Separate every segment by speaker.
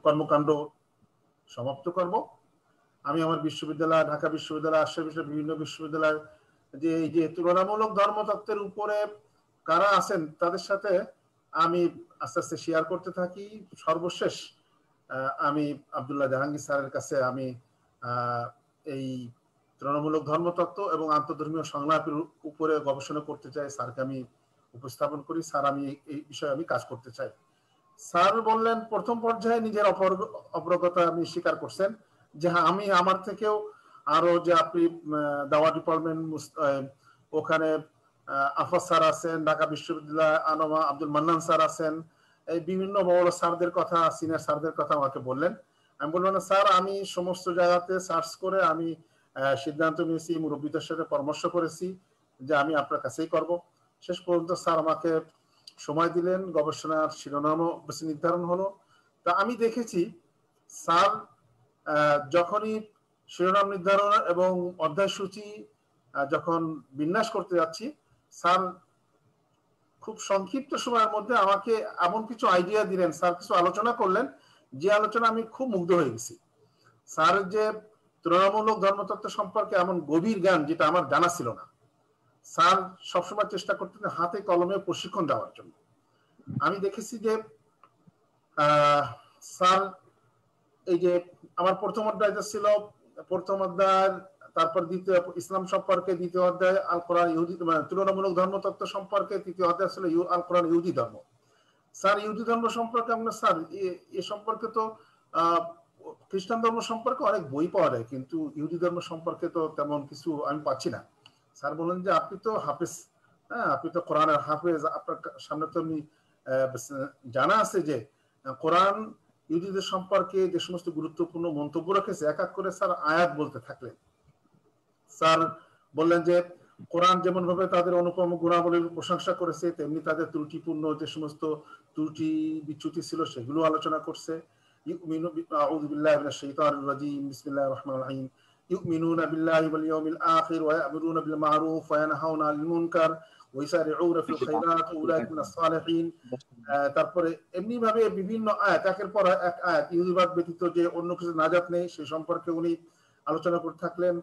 Speaker 1: কর্মকাণ্ড সমাপ্ত করব। আমি আমার বিশ্ববিদ্যালয়, ঢাকা বিশ্ববিদ্যালয়, আশেপাশে বিভিন্ন বিশ্ববিদ্যালয় যে এই যে তুলনামূলক ধর্মতত্ত্বের উপরে কারা আছেন তাদের সাথে আমি আস্তে আস্তে শেয়ার করতে থাকি। সর্বশেষ আমি আব্দুল্লাহ জাহাঙ্গীর স্যারের কাছে আমি এই তুলনামূলক ধর্মতত্ত্ব এবং আন্তঃধর্মীয় সংলাপের উপরে গবেষণা করতে চাই। স্যারকে আমি উপস্থাপন করি, স্যার আমি এই বিষয়ে আমি কাজ করতে চাই। স্যার বললেন প্রথম পর্যায়ে নিজের অপরগতা আপনি স্বীকার করছেন যে হ্যাঁ আমি আমার থেকেও আরো যে আপনি দাওয়া ডিপার্টমেন্ট ওখানে আফাজ স্যার আছেন, ঢাকা বিশ্ববিদ্যালয় আনোমা আব্দুল মান্নান স্যার আছেন, এই বিভিন্ন বড় স্যারদের কথা, সিনিয়র স্যারদের কথা আমাকে বললেন। আমি বললাম না স্যার, আমি সমস্ত জায়গাতে সার্চ করে আমি সিদ্ধান্ত নিয়েছি, মুরব্বীদের সাথে পরামর্শ করেছি যে আমি আপনার কাছেই করব। শেষ পর্যন্ত স্যার আমাকে সময় দিলেন, গবেষণার শিরোনামও বেশি নির্ধারণ হলো। তা আমি দেখেছি স্যার যখনই শিরোনাম নির্ধারণ এবং অধ্যায় সূচি যখন বিন্যাস করতে যাচ্ছি, স্যার খুব সংক্ষিপ্ত সময়ের মধ্যে আমাকে এমন কিছু আইডিয়া দিলেন, স্যার কিছু আলোচনা করলেন, যে আলোচনা আমি খুব মুগ্ধ হয়ে গেছি। স্যার যে তুলনামূলক ধর্মতত্ত্ব সম্পর্কে এমন গভীর জ্ঞান যেটা আমার জানা ছিল না। স্যার সবসময় চেষ্টা করতেন হাতে কলমে প্রশিক্ষণ দেওয়ার জন্য। আমি দেখেছি যে স্যার এই যে আমার প্রথম অধ্যায় ছিল, প্রথম অধ্যায়, তারপর দ্বিতীয় ইসলাম সম্পর্কে, দ্বিতীয় অধ্যায় আল কোরআন ইহুদি তুলনামূলক ধর্মতত্ত্ব সম্পর্কে, তৃতীয় অধ্যায় ছিল আল কোরআন ইহুদি ধর্ম। স্যার ইহুদি ধর্ম সম্পর্কে আমরা স্যার এ সম্পর্কে তো খ্রিস্টান ধর্ম সম্পর্কে অনেক বই পাওয়া যায়, কিন্তু ইহুদি ধর্ম সম্পর্কে তো তেমন কিছু আমি পাচ্ছি না। স্যার বললেন যে আপনি তো হাফেজ, হ্যাঁ আপনি তো কোরআনের হাফেজ, আপনার সামনে তো জানা আছে যে কোরআন ইহুদিদের সম্পর্কে যে সমস্ত গুরুত্বপূর্ণ মন্তব্য রেখেছে, এক এক করে স্যার আয়াত বলতে থাকলেন। স্যার বললেন যে কোরআন যেমন ভাবে তাদের অনুপম গুণাবলীর প্রশংসা করেছে, তেমনি তাদের ত্রুটিপূর্ণ যে সমস্ত ত্রুটি বিচ্যুতি ছিল সেগুলো আলোচনা করছে। আউযু বিল্লাহি মিনাশ শাইতানির রাজীম, বিসমিল্লাহির রহমানির রহিম। ইউমিনুনা বিল্লাহি ওয়াল ইয়াউমিল আখির ওয়া ইয়া'মুরুনা বিল মা'রুফ ওয়া ইয়ানহাউনা আনিল মুনকার ওয়া ইউসারি'উনা ফিল খায়রাত ওয়া উলাইকা মিনাস সালিহিন। তারপরে এমনি ভাবে বিভিন্ন আয়াত, একের পর এক আয়াত, ইহুদিবাদ ব্যতীত যে অন্য কিছু নাজাত নেই সে সম্পর্কে উনি আলোচনা করতে থাকলেন।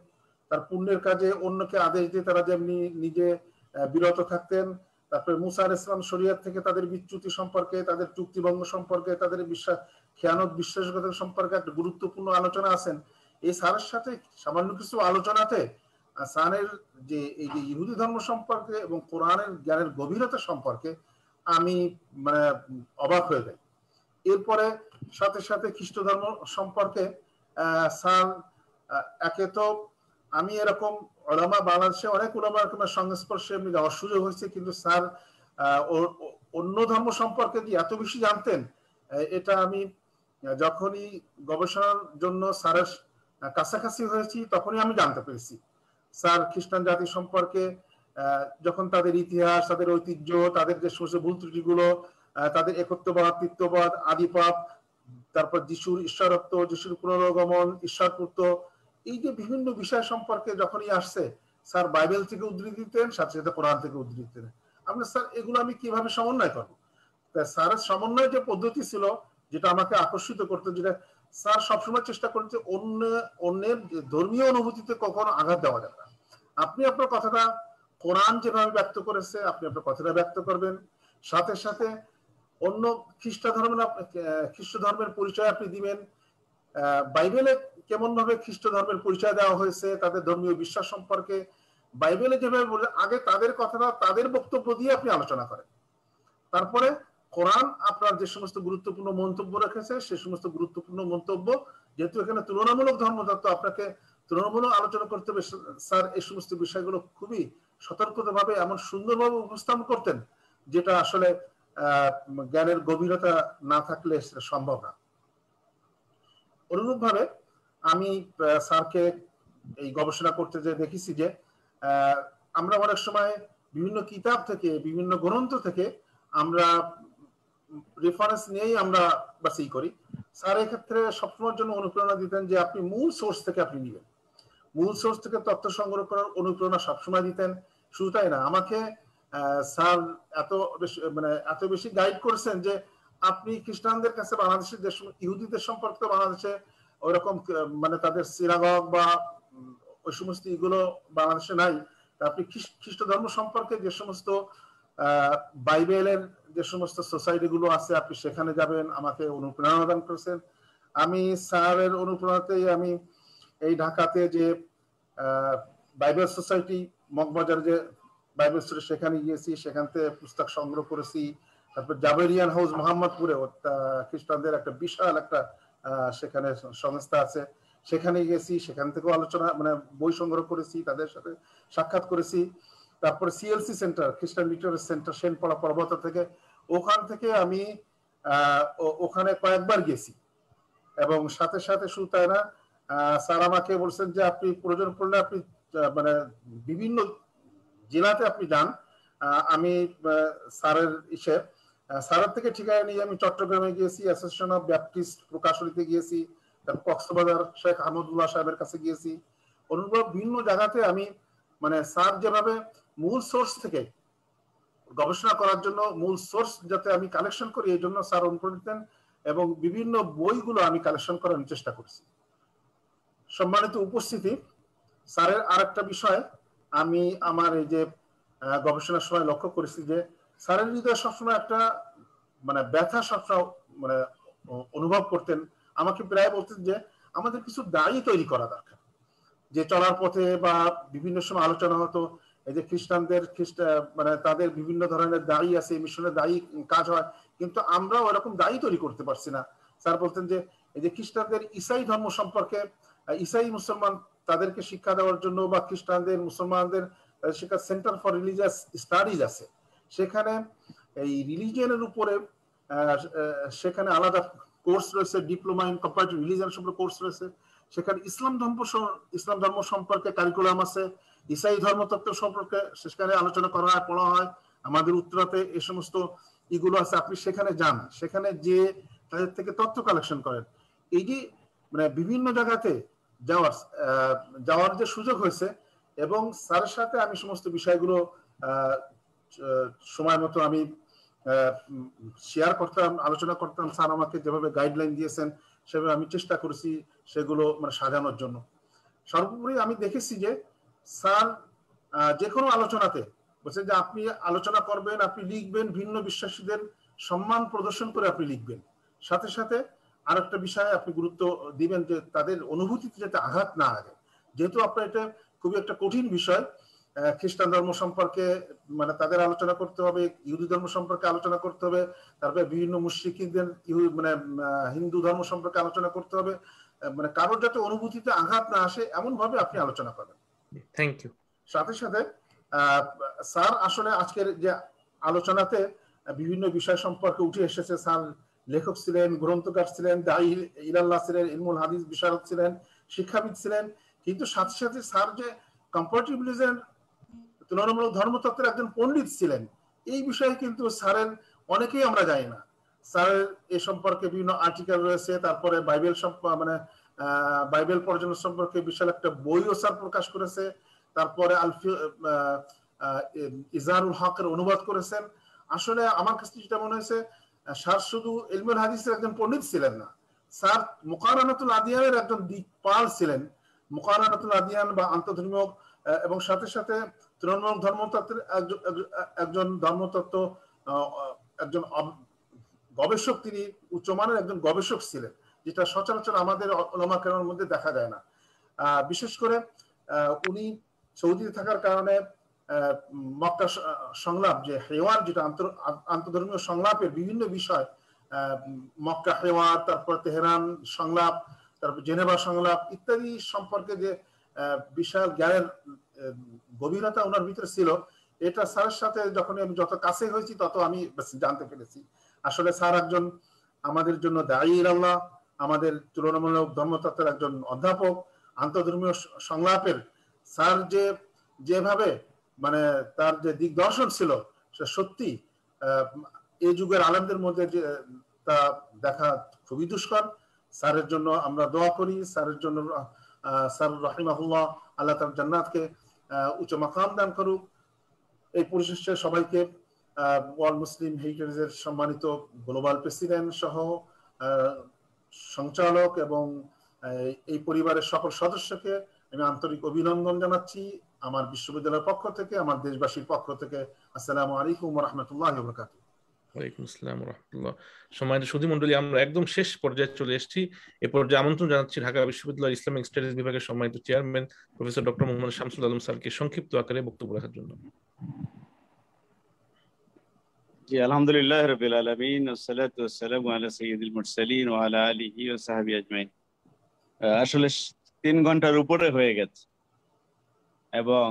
Speaker 1: তার পুণ্যের কাজে অন্যকে আদেশ দিয়ে তারা যেমনি নিজে বিরত থাকতেন। তারপরে মুসা আলাইহিস সালাম শরীয়ত থেকে তাদের বিচ্যুতি সম্পর্কে, তাদের চুক্তিভঙ্গ সম্পর্কে, তাদের খেয়ানত বিশ্বাসঘাতক সম্পর্কে একটা গুরুত্বপূর্ণ আলোচনা আছেন। এই স্যারের সাথে সামান্য কিছু আলোচনাতে স্যারের যে এই যে ইহুদি ধর্ম সম্পর্কে এবং কোরআনের জ্ঞানের গভীরতা সম্পর্কে আমি মানে অবাক হয়ে যাই। এরপরে সাথে সাথে খ্রিস্ট ধর্ম সম্পর্কে স্যার একে তো আমি এরকম ওলামা, বাংলাদেশে অনেক ওলামার সংস্পর্শে এমনি যাওয়ার সুযোগ হয়েছে, কিন্তু স্যার অন্য ধর্ম সম্পর্কে যে এত বেশি জানতেন, এটা আমি যখনই গবেষণার জন্য স্যারের কাছাকাছি হয়েছি তখনই আমি জানতে পেরেছি। স্যার খ্রিস্টান জাতি সম্পর্কে যখন তাদের ইতিহাস, তাদের ঐতিহ্য, তাদের যে সমস্ত ভুল ত্রুটিগুলো, তাদের একত্ববাদ, তৃতীয়বাদ, আদিপাপ, তারপর যিশুর ঈশ্বরত্ব, যিশুর পুনরাগমন, ঈশ্বরপুত্র, এই যে বিভিন্ন বিষয় সম্পর্কে যখনই আসছে স্যার বাইবেল থেকে উদ্ধৃতি দিতেন, সাথে সাথে কোরআন থেকে উদ্ধৃতি দিতেন। আপনার স্যার এগুলো আমি কিভাবে সমন্বয় করবো? স্যারের সমন্বয় যে পদ্ধতি ছিল যেটা আমাকে আকর্ষিত করতো, যেটা স্যার সবসময় চেষ্টা করছে অন্যের ধর্মীয় অনুভূতিতে কখনো আঘাত দেওয়া যাবে না। আপনি আপনার কথাটা কোরআন যেভাবে ব্যক্ত করেছে আপনি আপনার কথাটা ব্যক্ত করবেন, সাথে সাথে অন্য খ্রিস্ট ধর্মের পরিচয় আপনি দিবেন। বাইবেলে কেমন ভাবে খ্রিস্ট ধর্মের পরিচয় দেওয়া হয়েছে, তাদের ধর্মীয় বিশ্বাস সম্পর্কে বাইবেলে যেভাবে বলে, আগে তাদের কথাটা, তাদের বক্তব্য দিয়ে আপনি আলোচনা করেন। তারপরে কোরআন আপনার যে সমস্ত গুরুত্বপূর্ণ মন্তব্য রেখেছে সে সমস্ত গুরুত্বপূর্ণ মন্তব্য, যেহেতু এখানে তুলনামূলক ধর্মতত্ত্ব, আপনাকে তুলনামূলক আলোচনা করতে হবে। স্যার এই সমস্ত বিষয়গুলো খুবই সতর্কতাভাবে এমন সুন্দরভাবে উপস্থাপন করতেন যেটা আসলে জ্ঞানের গভীরতা না থাকলে সেটা সম্ভব না। অনুরূপ ভাবে আমি স্যারকে এই গবেষণা করতে যে দেখেছি যে আমরা অনেক সময় বিভিন্ন কিতাব থেকে, বিভিন্ন গ্রন্থ থেকে আমরা রেফারেন্স নিয়েই আমরা বাছাই করি। স্যার এক্ষেত্রে সবসময়ের জন্য অনুপ্রেরণা দিতেন যে আপনি মূল সোর্স থেকে আপনি নিবেন, মূল সোর্স থেকে তথ্য সংগ্রহ করার অনুপ্রেরণা সবসময় দিতেন। শুধু তাই না, আমাকে স্যার এত বেশি গাইড করেছেন যে আপনি খ্রিস্টানদের কাছে বাংলাদেশের যে ইহুদিদের সম্পর্কে বাংলাদেশে ওইরকম মানে তাদের সিনাগগ বা ওই সমস্ত এগুলো বাংলাদেশে নাই। আপনি খ্রিস্ট ধর্ম সম্পর্কে যে সমস্ত বাইবেলের যে সমস্ত সোসাইটি গুলো আছে আপনি সেখানে যাবেন, আমাকে অনুপ্রেরণা দান করেছেন। আমি স্যারের অনুপ্রেরণাতেই আমি এই ঢাকাতে যে বাইবেল সোসাইটি মগবাজার যে বাইবেল স্টোর সেখানে গিয়েছি, সেখান থেকে পুস্তক সংগ্রহ করেছি। তারপর জাবেরিয়ান হাউস মোহাম্মদপুরে খ্রিস্টানদের একটা বিশাল একটা সেখানে সংস্থা আছে, সেখানে গেছি, সেখান থেকেও আলোচনা মানে বই সংগ্রহ করেছি, তাদের সাথে সাক্ষাৎ করেছি। তারপরে সিএলসি সেন্টার, খ্রিস্টান লিটারেরি সেন্টার সেনপাড়া পর্বত থেকে, ওখান থেকে আমি ওখানে কয়েকবার গেছি। এবং সাথে সাথে শুধু তাই না, স্যার আমাকে বলছেন যে আপনি প্রয়োজন পড়লে আপনি মানে বিভিন্ন জেলাতে আপনি যান। আমি স্যারের স্যারের থেকে ঠিকানা নিয়ে আমি চট্টগ্রামে গিয়েছি, অ্যাসোসিয়েশন অফ ব্যাপটিস্ট প্রকাশনীতে গিয়েছি, তারপর কক্সবাজার শেখ আহমদুল্লাহ সাহেবের কাছে গিয়েছি। অনুভব ভিন্ন জায়গাতে আমি মানে স্যার যেভাবে মূল সোর্স থেকে গবেষণা করার জন্য মূল সোর্স যাতে আমি কালেকশন করি, এই জন্য স্যার অনুপ্রাণিত দিতেন এবং বিভিন্ন বইগুলো আমি কালেকশন করার চেষ্টা করছি। সম্মানিত উপস্থিতি, স্যারের আরেকটা বিষয় আমি আমার এই যে গবেষণার সময় লক্ষ্য করেছি যে স্যারের হৃদয় সবসময় একটা মানে ব্যথা সবসময় মানে অনুভব করতেন। আমাকে প্রায় বলতেন যে আমাদের কিছু দায়ী তৈরি করা দরকার, যে চলার পথে বা বিভিন্ন সময় আলোচনা হতো এই যে খ্রিস্টানদের মানে তাদের বিভিন্ন ধরনের দায়ী আছে, মিশনের দায়ী কাজ হয়, কিন্তু আমরা ওরকম দায়ী তৈরি করতে পারছি না। স্যার বলতেন যে এই যে খ্রিস্টানদের ইসাই ধর্ম সম্পর্কে, ইসাই মুসলমান তাদেরকে শিক্ষা দেওয়ার জন্য বা খ্রিস্টানদের মুসলমানদের শিক্ষা সেন্টার ফর রিলিজিয়াস স্টাডিজ আছে, সেখানে এই রিলিজিয়নের উপরে সেখানে আলাদা কোর্স রয়েছে, ডিপ্লোমা ইন কম্পারেটিভ রিলিজিয়ন সম্পর্কে কোর্স রয়েছে। সেখানে ইসলাম ধর্ম সম্পর্কে কারিকুলাম আছে, ইসাই ধর্মতত্ত্ব সম্পর্কে সেখানে আলোচনা করা হয়, পড়া হয়। আমাদের উত্তরাতে এই সমস্ত ইগুলো আছে, আপনি সেখানে যান, সেখানে যে তাদের থেকে তথ্য কালেকশন করেন। এই যে মানে বিভিন্ন জায়গাতে যাওয়ার যে সুযোগ হয়েছে এবং স্যারের সাথে আমি সমস্ত বিষয়গুলো সময় মতো আমি শেয়ার করতাম, আলোচনা করতাম। স্যার আমাকে যেভাবে গাইডলাইন দিয়েছেন সেভাবে আমি চেষ্টা করেছি সেগুলো মানে সাজানোর জন্য। সর্বোপরি আমি দেখেছি যে স্যার যে কোনো আলোচনাতে বলছেন যে আপনি আলোচনা করবেন, আপনি লিখবেন, ভিন্ন বিশ্বাসীদের সম্মান প্রদর্শন করে আপনি লিখবেন, সাথে সাথে আর একটা বিষয়ে আপনি গুরুত্ব দিবেন যে তাদের অনুভূতিতে যাতে আঘাত না লাগে। যেহেতু আপনার এটা খুবই একটা কঠিন বিষয়, খ্রিস্টান ধর্ম সম্পর্কে মানে তাদের আলোচনা করতে হবে, ইহুদি ধর্ম সম্পর্কে আলোচনা করতে হবে, তারপরে বিভিন্ন মুশরিকদের মানে হিন্দু ধর্ম সম্পর্কে আলোচনা করতে হবে, মানে কারোর যাতে অনুভূতিতে আঘাত না আসে এমন ভাবে আপনি আলোচনা করেন।
Speaker 2: Thank you. সাথে
Speaker 1: সাথে স্যার আসলে আজকের যে আলোচনাতে বিভিন্ন বিষয় সম্পর্কে উঠে এসেছে, স্যার লেখক ছিলেন, গ্রন্থকার ছিলেন, দাঈ ইলাল্লাহ ছিলেন, ইলমুল হাদিস বিশারদ ছিলেন, শিক্ষাবিদ ছিলেন, কিন্তু সাথে সাথে স্যার যে কম্পারেটিভ রিলিজিয়ন তুলনামূলক ধর্মতত্ত্বের একজন পণ্ডিত ছিলেন, এই বিষয়ে কিন্তু স্যারের অনেকেই আমরা জানি না। স্যারের এ সম্পর্কে বিভিন্ন আর্টিকেল রয়েছে, তারপরে বাইবেল মানে বাইবেল পর্যটন সম্পর্কে বিশাল একটা বইও স্যার প্রকাশ করেছে, তারপরে ইজারুল হকের অনুবাদ করেছেন। আসলে আমার কাছে যেটা মনে হয়েছে, স্যার শুধু ইলমুল হাদিসের একজন পণ্ডিত ছিলেন না, স্যার মুকারানাতুল আদিয়ানের একজন দিকপাল ছিলেন। মুকারানাতুল আদিয়ান বা আন্তঃধর্মীয় এবং সাথে সাথে তুলনামূলক ধর্মতত্ত্বের একজন ধর্মতত্ত্ব একজন গবেষক, তিনি উচ্চমানের একজন গবেষক ছিলেন, যেটা সচরাচর আমাদের উলামা কেরামের মধ্যে দেখা যায় না। বিশেষ করে উনি সৌদিতে থাকার কারণে মক্কা সংলাপ যে হেওয়ার, যেটা আন্তঃধর্মীয় সংলাপের বিভিন্ন বিষয়, মক্কা হেওয়ার, তারপর তেহরান সংলাপ, তারপর জেনেভা সংলাপ ইত্যাদি সম্পর্কে যে বিশাল জ্ঞানের গভীরতা ওনার ভিতরে ছিল, এটা স্যারের সাথে যখন আমি যত কাছে হয়েছি তত আমি জানতে পেরেছি। আসলে স্যার একজন আমাদের জন্য দাঈ ইলাল্লাহ, আমাদের তুলনামূলক ধর্মতত্ত্বের একজন অধ্যাপক, আন্তঃধর্মীয় সংলাপের স্যার যেভাবে মানে তার যে দিগদর্শন ছিল, সে সত্যি এই যুগের আলেমদের মধ্যে যে তা দেখা খুবই দুষ্কর। স্যারের জন্য আমরা দোয়া করি, স্যারের জন্য স্যার রাহিমাহুল্লাহ, আল্লাহ তার জান্নাতকে উচ্চ মাকাম দান করুক। এই পরিশেষে সবাইকে ওয়ার্ল্ড মুসলিম হেরিটেজের সম্মানিত গ্লোবাল প্রেসিডেন্ট সহ সঞ্চালক এবং এই পরিবারের সকল সদস্যকে আমি আন্তরিক অভিনন্দন জানাচ্ছি আমার বিশ্ববিদ্যালয়ের পক্ষ থেকে, আমার দেশবাসীর পক্ষ থেকে। আসসালামু আলাইকুম ওয়া রাহমাতুল্লাহি ওয়া বারাকাতুহু।
Speaker 2: ওয়ালাইকুম আসসালাম ওয়া রাহমাতুল্লাহ। সম্মানিত সুধী মণ্ডলী, আমরা একদম শেষ পর্যায়ে চলে এসেছি। এ পর্যায়ে আমন্ত্রণ জানাচ্ছি ঢাকা বিশ্ববিদ্যালয়ের ইসলামিক স্টাডিজ বিভাগের সম্মানিত chairman professor doctor Mohammad Shamsul Alam স্যারকে সংক্ষিপ্ত আকারে বক্তব্য রাখার জন্য।
Speaker 3: জি, আলহামদুলিল্লাহ রাব্বিল আলামিন, ওয়াসসালাতু ওয়াসসালামু আলা সাইয়্যিদিল মুরসালিন ওয়া আলা আলিহি ওয়া সাহবিহি আজমাইন। আসলে 3 ঘন্টার উপরে হয়ে গেছে এবং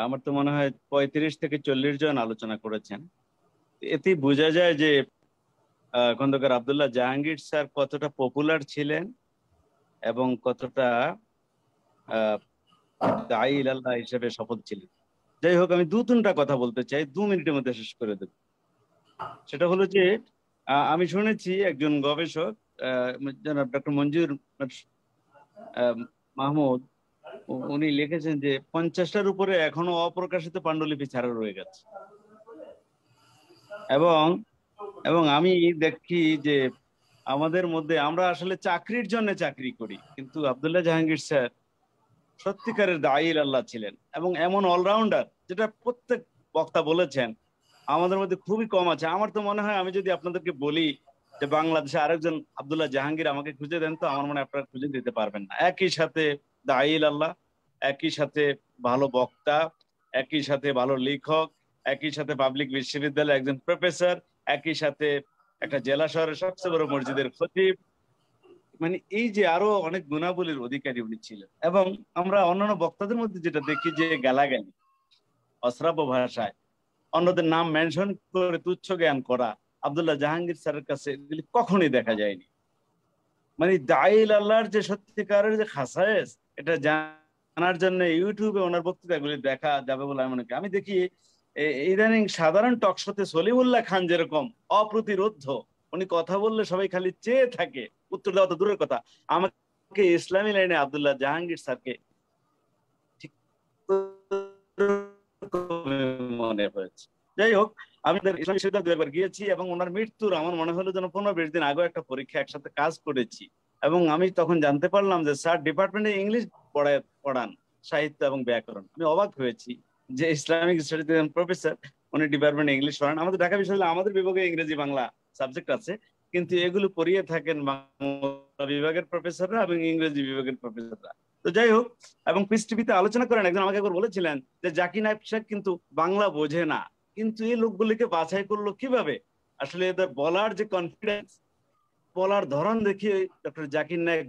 Speaker 3: আমার তো মনে হয় 35 থেকে 40 জন আলোচনা করেছেন। এতেই বোঝা যায় যে খন্দকার আব্দুল্লাহ জাহাঙ্গীর স্যার কতটা পপুলার ছিলেন এবং কতটা দাঈ ইলাল্লাহ হিসেবে শপথ ছিলেন। যাই হোক, আমি 2-3টা কথা বলতে চাই, 2 মিনিটের মধ্যে শেষ করে দেব। সেটা হলো যে আমি শুনেছি একজন গবেষক জনাব ডক্টর মঞ্জুর মাহমুদ, উনি লিখেছেন যে 50টার উপরে এখনো অপ্রকাশিত পাণ্ডুলিপি ছাড়া রয়ে গেছে এবং আমি দেখি যে আমাদের মধ্যে আমরা আসলে চাকরির জন্য চাকরি করি, কিন্তু আব্দুল্লাহ জাহাঙ্গীর স্যার সত্যিকারের দাঈ ইলাল্লাহ ছিলেন এবং এমন অলরাউন্ডার, যেটা প্রত্যেক বক্তা বলেছেন আমাদের মধ্যে খুবই কম আছে। আমার তো মনে হয় আমি যদি আপনাদেরকে বলি যে বাংলাদেশে আরেকজন আব্দুল্লাহ জাহাঙ্গীর আমাকে খুঁজে দেন, তো আমার মনে হয় আপনারা খুঁজে দিতে পারবেন না। একই সাথে দাঈ ইলাল্লাহ, একই সাথে ভালো বক্তা, একই সাথে ভালো লেখক, একই সাথে পাবলিক বিশ্ববিদ্যালয়ের একজন প্রফেসর, একই সাথে একটা জেলা শহরের সবচেয়ে বড় মসজিদের খতিব, মানে এই যে আরো অনেক গুণাবলীর অধিকারী উনি ছিলেন। এবং আমরা অন্যান্য বক্তাদের মধ্যে যেটা দেখি যে গালাগালি, অশ্রাব্য ভাষায় অন্যদের নাম মেনশন করে তুচ্ছ জ্ঞান করা, আব্দুল্লাহ জাহাঙ্গীর স্যারের কাছে এগুলি কখনোই দেখা যায়নি। মানে দাঈ ইলাল্লাহর যে সত্যিকারের যে খাসায়েস, এটা জানার জন্য ইউটিউবে ওনার বক্তৃতাগুলি দেখা যাবে বলে আমি মনে করি। আমি দেখি ইদানিং সাধারণ টকশোতে সলিমুল্লাহ খান যেরকম অপ্রতিরোধ্য, উনি কথা বললে সবাই খালি চেয়ে থাকে, উত্তর দেওয়া তো দূরের কথা। আমাকে ইসলামী লাইনে আব্দুল্লাহ জাহাঙ্গীর স্যারকে ঠিক মনে হয়েছে। যাই হোক, আমি ইসলামী বিশ্ববিদ্যালয় 2 একবার গিয়েছি এবং ওনার মৃত্যুর আমার মনে হলো যেন 15-20 দিন আগে একটা পরীক্ষা একসাথে কাজ করেছি এবং আমি তখন জানতে পারলাম যে স্যার ডিপার্টমেন্টে ইংলিশ পড়ান, সাহিত্য এবং ব্যাকরণ। আমি অবাক হয়েছি যে ইসলামিক স্টাডিজ প্রফেসর, উনি ডিপার্টমেন্টে ইংলিশ পড়ান। আমাদের ঢাকা বিশ্ববিদ্যালয়ে আমাদের বিভাগে ইংরেজি বাংলা সাবজেক্ট আছে, কিন্তু এগুলো পড়িয়ে থাকেন বাংলা বিভাগের প্রফেসররা এবং ইংরেজি বিভাগের প্রফেসররা। তো যাই হোক, এবং পিস টিভিতে আলোচনা করেন, একজন আমাকে একবার বলেছিলেন যে জাকির নায়েক সাহেব কিন্তু বাংলা বোঝে না, কিন্তু এই লোকগুলিকে বাছাই করলো কিভাবে? আসলে এদের বলার যে কনফিডেন্স, বলার ধরন দেখে ডক্টর জাকির নায়েক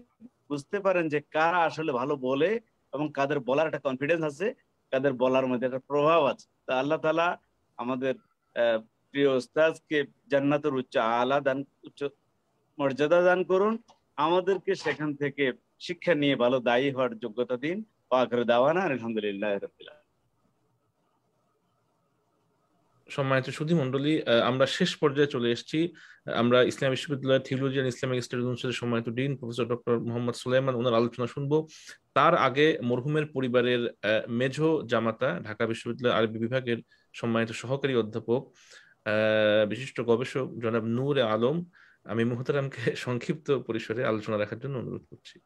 Speaker 3: বুঝতে পারেন যে কারা আসলে ভালো বলে এবং কাদের বলার একটা কনফিডেন্স আছে, কাদের বলার মধ্যে একটা প্রভাব আছে। তা আল্লাহ তাআলা আমাদের প্রিয় উস্তাদকে জান্নাতের উচ্চ মর্যাদা দান করুন, আমাদেরকে সেখান থেকে শিক্ষা নিয়ে ভালো দায়ী হওয়ার যোগ্যতা দিন। আখির দাওয়ানা আলহামদুলিল্লাহ রাব্বিল আলামিন।
Speaker 2: সম্মানিত সুধী মণ্ডলী, আমরা শেষ পর্যায়ে চলে এসেছি। আমরা ইসলাম বিশ্ববিদ্যালয়ের থিওলজি এন্ড ইসলামিক স্টাডিজ অনুষদের সম্মানিত dean professor doctor Mohammad Sulaiman, ওনার আলোচনা শুনবো। তার আগে মরহুমের পরিবারের মেঝো জামাতা, ঢাকা বিশ্ববিদ্যালয়ের আরবি বিভাগের সম্মানিত সহকারী অধ্যাপক, বিশিষ্ট গবেষক জনাব নূর আলম, আমি মুহতারামকে সংক্ষিপ্ত পরিসরে আলোচনা রাখার জন্য অনুরোধ করছি।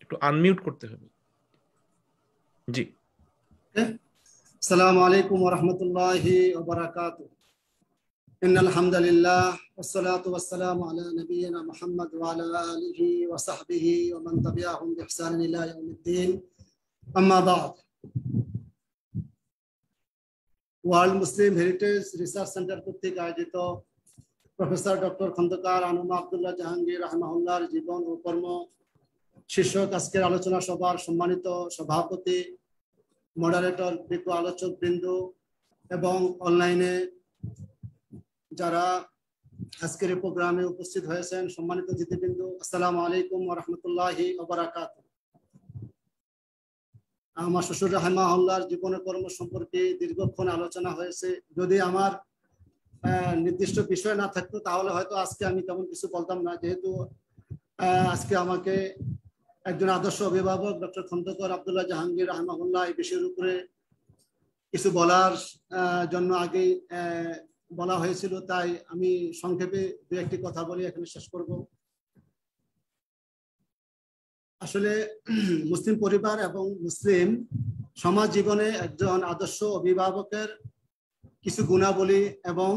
Speaker 2: একটু আনমিউট করতে হবে। জি।
Speaker 4: আসসালামু আলাইকুম ওয়া রাহমাতুল্লাহি ওয়া বারাকাতুহু। ইন্নাল হামদুলিল্লাহ ওয়াসসালাতু ওয়াসসালামু আলা নাবিয়িনা মুহাম্মদ ওয়া আলা আলিহি ওয়া সাহবিহি ওয়া মান তাবিআহুম বিইহসানিন ইলা ইয়াউমিদ্দিন। আম্মা বা'দ। World Muslim heritage research centre কর্তৃক আয়োজিত প্রফেসর ডক্টর খন্দকার আনুমা আব্দুল্লাহ জাহাঙ্গীর রাহমাহুল্লাহর জীবন ও কর্ম শীর্ষক আজকের আলোচনা সভার সম্মানিত সভাপতি, মডারেটর, বিজ্ঞ আলোচক বৃন্দ এবং অনলাইনে যারা আজকের এই প্রোগ্রামে উপস্থিত হয়েছেন সম্মানিত অতিথিবৃন্দ, আসসালামু আলাইকুম ওয়া রাহমাতুল্লাহি ওয়া বারাকাতুহু। আমার শ্বশুর রাহমাহুল্লাহর জীবন ও কর্ম সম্পর্কে দীর্ঘক্ষণ আলোচনা হয়েছে। যদি আমার নির্দিষ্ট বিষয় না থাকতো তাহলে হয়তো আজকে আমি তেমন কিছু বলতাম না, যেহেতু আজকে আমাকে একজন আদর্শ অভিভাবক ডক্টর খন্দকার আব্দুল্লাহ জাহাঙ্গীর রাহমাহুল্লাহ এই বিষয়ের উপরে কিছু বলার জন্য আগেই বলা হয়েছিল, তাই আমি সংক্ষেপে দু একটি কথা বলি, এখানে শেষ করব। আসলে মুসলিম পরিবার এবং মুসলিম সমাজ জীবনে একজন আদর্শ অভিভাবকের কিছু গুণাবলী এবং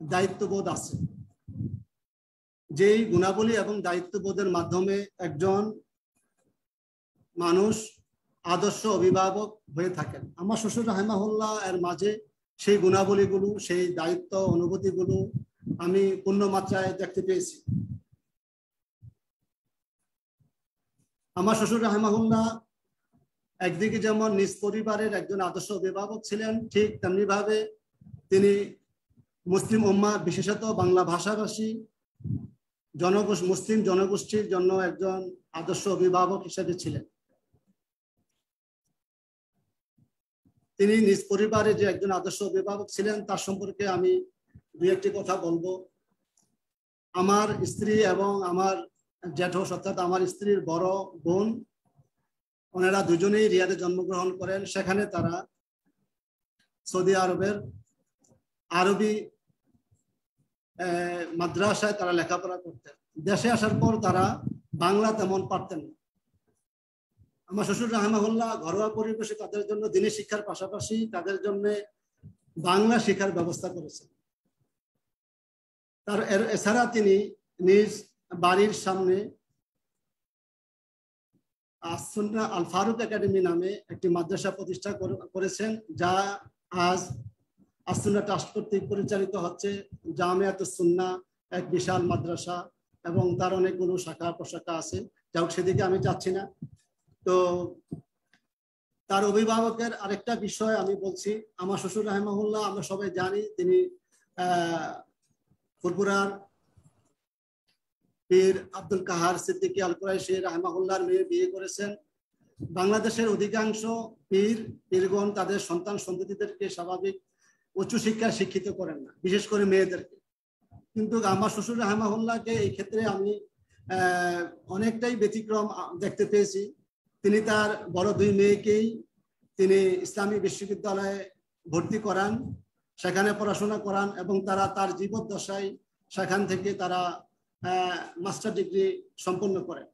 Speaker 4: দায়িত্ববোধ আছে, যেই গুণাবলী এবং দায়িত্ববোধের মাধ্যমে একজন মানুষ আদর্শ অভিভাবক হয়ে থাকেন। আমার শ্বশুর রাহমাহুল্লাহ এর মাঝে সেই গুণাবলীগুলো, সেই দায়িত্ব অনুভূতিগুলো আমি পূর্ণ মাত্রায় দেখতে পেয়েছি। আমার শ্বশুর রাহমাহুল্লাহ একদিকে যেমন নিজ পরিবারের একজন আদর্শ অভিভাবক ছিলেন, ঠিক তেমনি ভাবে তিনি মুসলিম উম্মাহ বিশেষত বাংলা ভাষাভাষী মুসলিম জনগোষ্ঠীর জন্য একজন আদর্শ অভিভাবক হিসেবে ছিলেন। তিনি নিজ পরিবারে যে একজন আদর্শ অভিভাবক ছিলেন তার সম্পর্কে আমি দুই একটি কথা বলবো। আমার স্ত্রী এবং আমার জ্যাঠস অর্থাৎ আমার স্ত্রীর বড় বোন, ওনারা দুজনেই রিয়াদে জন্মগ্রহণ করেন। সেখানে তারা সৌদি আরবের আরবি মাদ্রাসায় তারা লেখাপড়া করতেন। দেশে আসার পর তারা বাংলা তেমন পারতেন না। আমার শ্বশুর রাহমাহুল্লাহ ঘরোয়া পরিবেশে তাদের জন্য দিনী শিক্ষার পাশাপাশি তাদের জন্য বাংলা শিক্ষার ব্যবস্থা করেছেন। এছাড়া তিনি নিজ বাড়ির সামনে সুন্নাহ আল ফারুক একাডেমি নামে একটি মাদ্রাসা প্রতিষ্ঠা করেছেন, যা আজ সুন্নাহ ট্রাস্ট কর্তৃক পরিচালিত হচ্ছে। জামিয়াতুস সুন্নাহ এক বিশাল মাদ্রাসা এবং তার অনেকগুলো শাখা প্রশাখা আছে, যাই হোক সেদিকে আমি যাচ্ছি না। তো তার অভিভাবকের আরেকটা বিষয় আমি বলছি। আমার শ্বশুর রাহমাহুল্লাহ আমরা সবাই জানি তিনি ফুরফুরার পীর আব্দুল কাহার সিদ্দিকী আল কুরাইশি রাহমাহুল্লাহর মেয়ে বিয়ে করেছেন। বাংলাদেশের অধিকাংশ পীরগণ তাদের সন্তান সন্ততিদেরকে স্বাভাবিক উচ্চশিক্ষায় শিক্ষিত করেন না, বিশেষ করে মেয়েদেরকে। কিন্তু আমার শ্বশুর রাহমাহুল্লাহকে এই ক্ষেত্রে আমি অনেকটাই ব্যতিক্রম দেখতে পেয়েছি। তিনি তার বড় দুই মেয়েকেই তিনি ইসলামী বিশ্ববিদ্যালয়ে ভর্তি করান, সেখানে পড়াশোনা করান এবং তারা তার জীবদ্দশায় সেখান থেকে তারা মাস্টার ডিগ্রি সম্পন্ন করেন।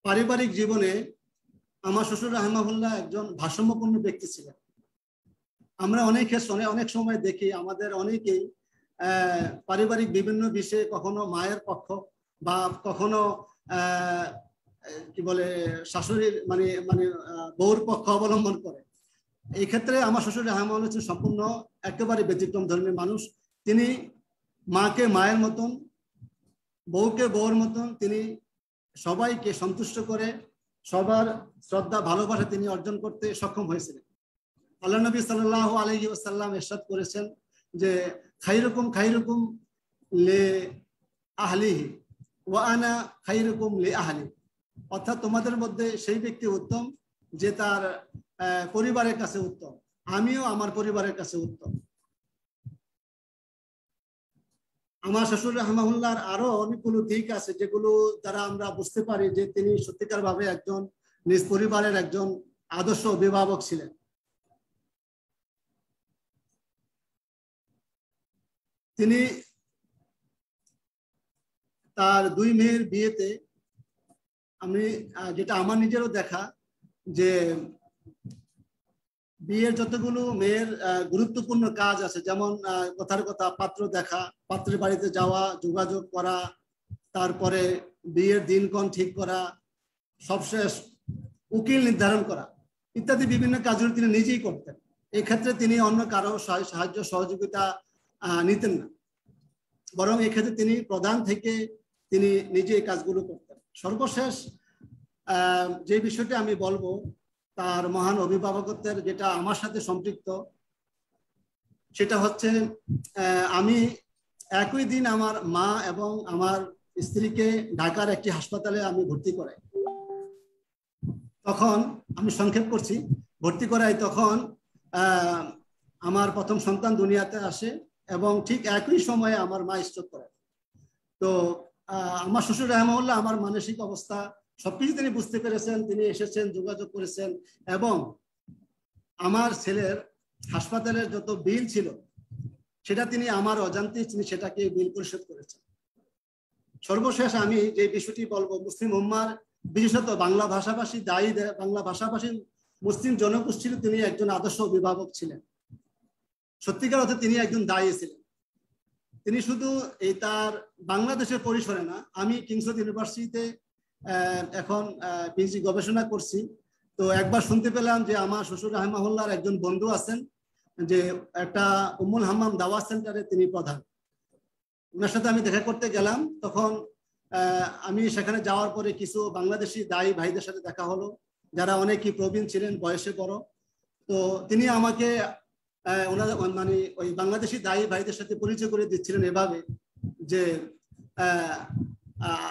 Speaker 4: পারিবারিক জীবনে আমার শ্বশুর রাহমাহুল্লাহ একজন ভারসাম্যপূর্ণ ব্যক্তি ছিলেন। আমরা অনেক সময় দেখি আমাদের অনেকেই পারিবারিক বিভিন্ন বিষয়ে কখনো মায়ের পক্ষ বা কখনো কি বলে শাশুড়ির মানে বউর পক্ষ অবলম্বন করে। এই ক্ষেত্রে আমার শ্বশুর রাহমাহুল্লাহ হচ্ছেন সম্পূর্ণ একেবারে ব্যতিক্রম ধর্মের মানুষ। তিনি মাকে মায়ের মতন, বউকে বউর মতন তিনি সবাইকে সন্তুষ্ট করে সবার শ্রদ্ধা ভালোবাসা তিনি অর্জন করতে সক্ষম হয়েছিলেন। আল্লাহ নবী সাল্লাল্লাহু আলাইহি ওয়াসাল্লাম ইরশাদ করেছেন যে খাইরুকুম লি আহলিহি ওয়া আনা খাইরুকুম লি আহলি, অর্থাৎ তোমাদের মধ্যে সেই ব্যক্তি উত্তম যে তার পরিবারের কাছে উত্তম, আমিও আমার পরিবারের কাছে উত্তম। আমার শ্বশুর রাহমাহুল্লাহর আরো অনেকগুলো দিক আছে যেগুলো দ্বারা আমরা বুঝতে পারি যে তিনি সত্যিকার ভাবে একজন নিজ পরিবারের একজন আদর্শ অভিভাবক ছিলেন। তিনি তার দুই মেয়ের বিয়েতে আমি যেটা আমার নিজেরও দেখা যে বিয়ের যতগুলো মেয়ের গুরুত্বপূর্ণ কাজ আছে, যেমন কথার কথা পাত্র দেখা, পাত্রের বাড়িতে যাওয়া, যোগাযোগ করা, তারপরে বিয়ের দিনক্ষণ ঠিক করা, সবশেষ উকিল নির্ধারণ করা ইত্যাদি বিভিন্ন কাজগুলো তিনি নিজেই করতেন। এই ক্ষেত্রে তিনি অন্য কারো সাহায্য সহযোগিতা নিতেন না, বরং এক্ষেত্রে তিনি প্রধান থেকে তিনি নিজে এই কাজগুলো করতেন। সর্বশেষ যে বিষয়টি আমি বলবো তার মহান অভিভাবকত্বের যেটা আমার সাথে সম্পৃক্ত, সেটা হচ্ছে আমি একই দিন আমার মা এবং আমার স্ত্রীকে ঢাকার একটি হাসপাতালে আমি ভর্তি করাই। তখন আমি সংক্ষেপ করছি, ভর্তি করাই তখন আমার প্রথম সন্তান দুনিয়াতে আসে এবং ঠিক একই সময়ে আমার মা স্ট্রোক করেন। তো আমার শ্বশুর রহমাউল্লাহ আমার মানসিক অবস্থা সবকিছু তিনি বুঝতে পেরেছেন, তিনি এসেছেন, যোগাযোগ করেছেন এবং আমার ছেলের হাসপাতালের যত বিল ছিল সেটা তিনি আমার অজান্তেই তিনি সেটাকে বিল পরিশোধ করেছেন। সর্বশেষ আমি যে বিষয়টি বলবো, মুসলিম উম্মার বিশেষত বাংলা ভাষাভাষী বাংলা ভাষাভাষী মুসলিম জনগোষ্ঠীর তিনি একজন আদর্শ অভিভাবক ছিলেন। সত্যিকার অর্থে তিনি একজন দায়ী ছিলেন। তিনি শুধু এই তার বাংলাদেশের পরিসরে না, আমি কিংসফোর্ড ইউনিভার্সিটিতে এখন পিএইচডি গবেষণা করছি। তো একবার শুনতে পেলাম যে আমার শ্বশুর রাহিমাহুল্লাহর একজন বন্ধু আছেন, যে একটা উম্মুল হাম্মাম দাওয়াত সেন্টারে তিনি প্রধান। ওনার সাথে আমি দেখা করতে গেলাম। তখন আমি সেখানে যাওয়ার পরে কিছু বাংলাদেশি দায়ী ভাইদের সাথে দেখা হলো, যারা অনেকই প্রবীণ ছিলেন, বয়সে বড়। তো তিনি আমাকে ওনার মানে ওই বাংলাদেশি দায়ী ভাইদের সাথে পরিচয় করে দিচ্ছিলেন এভাবে যে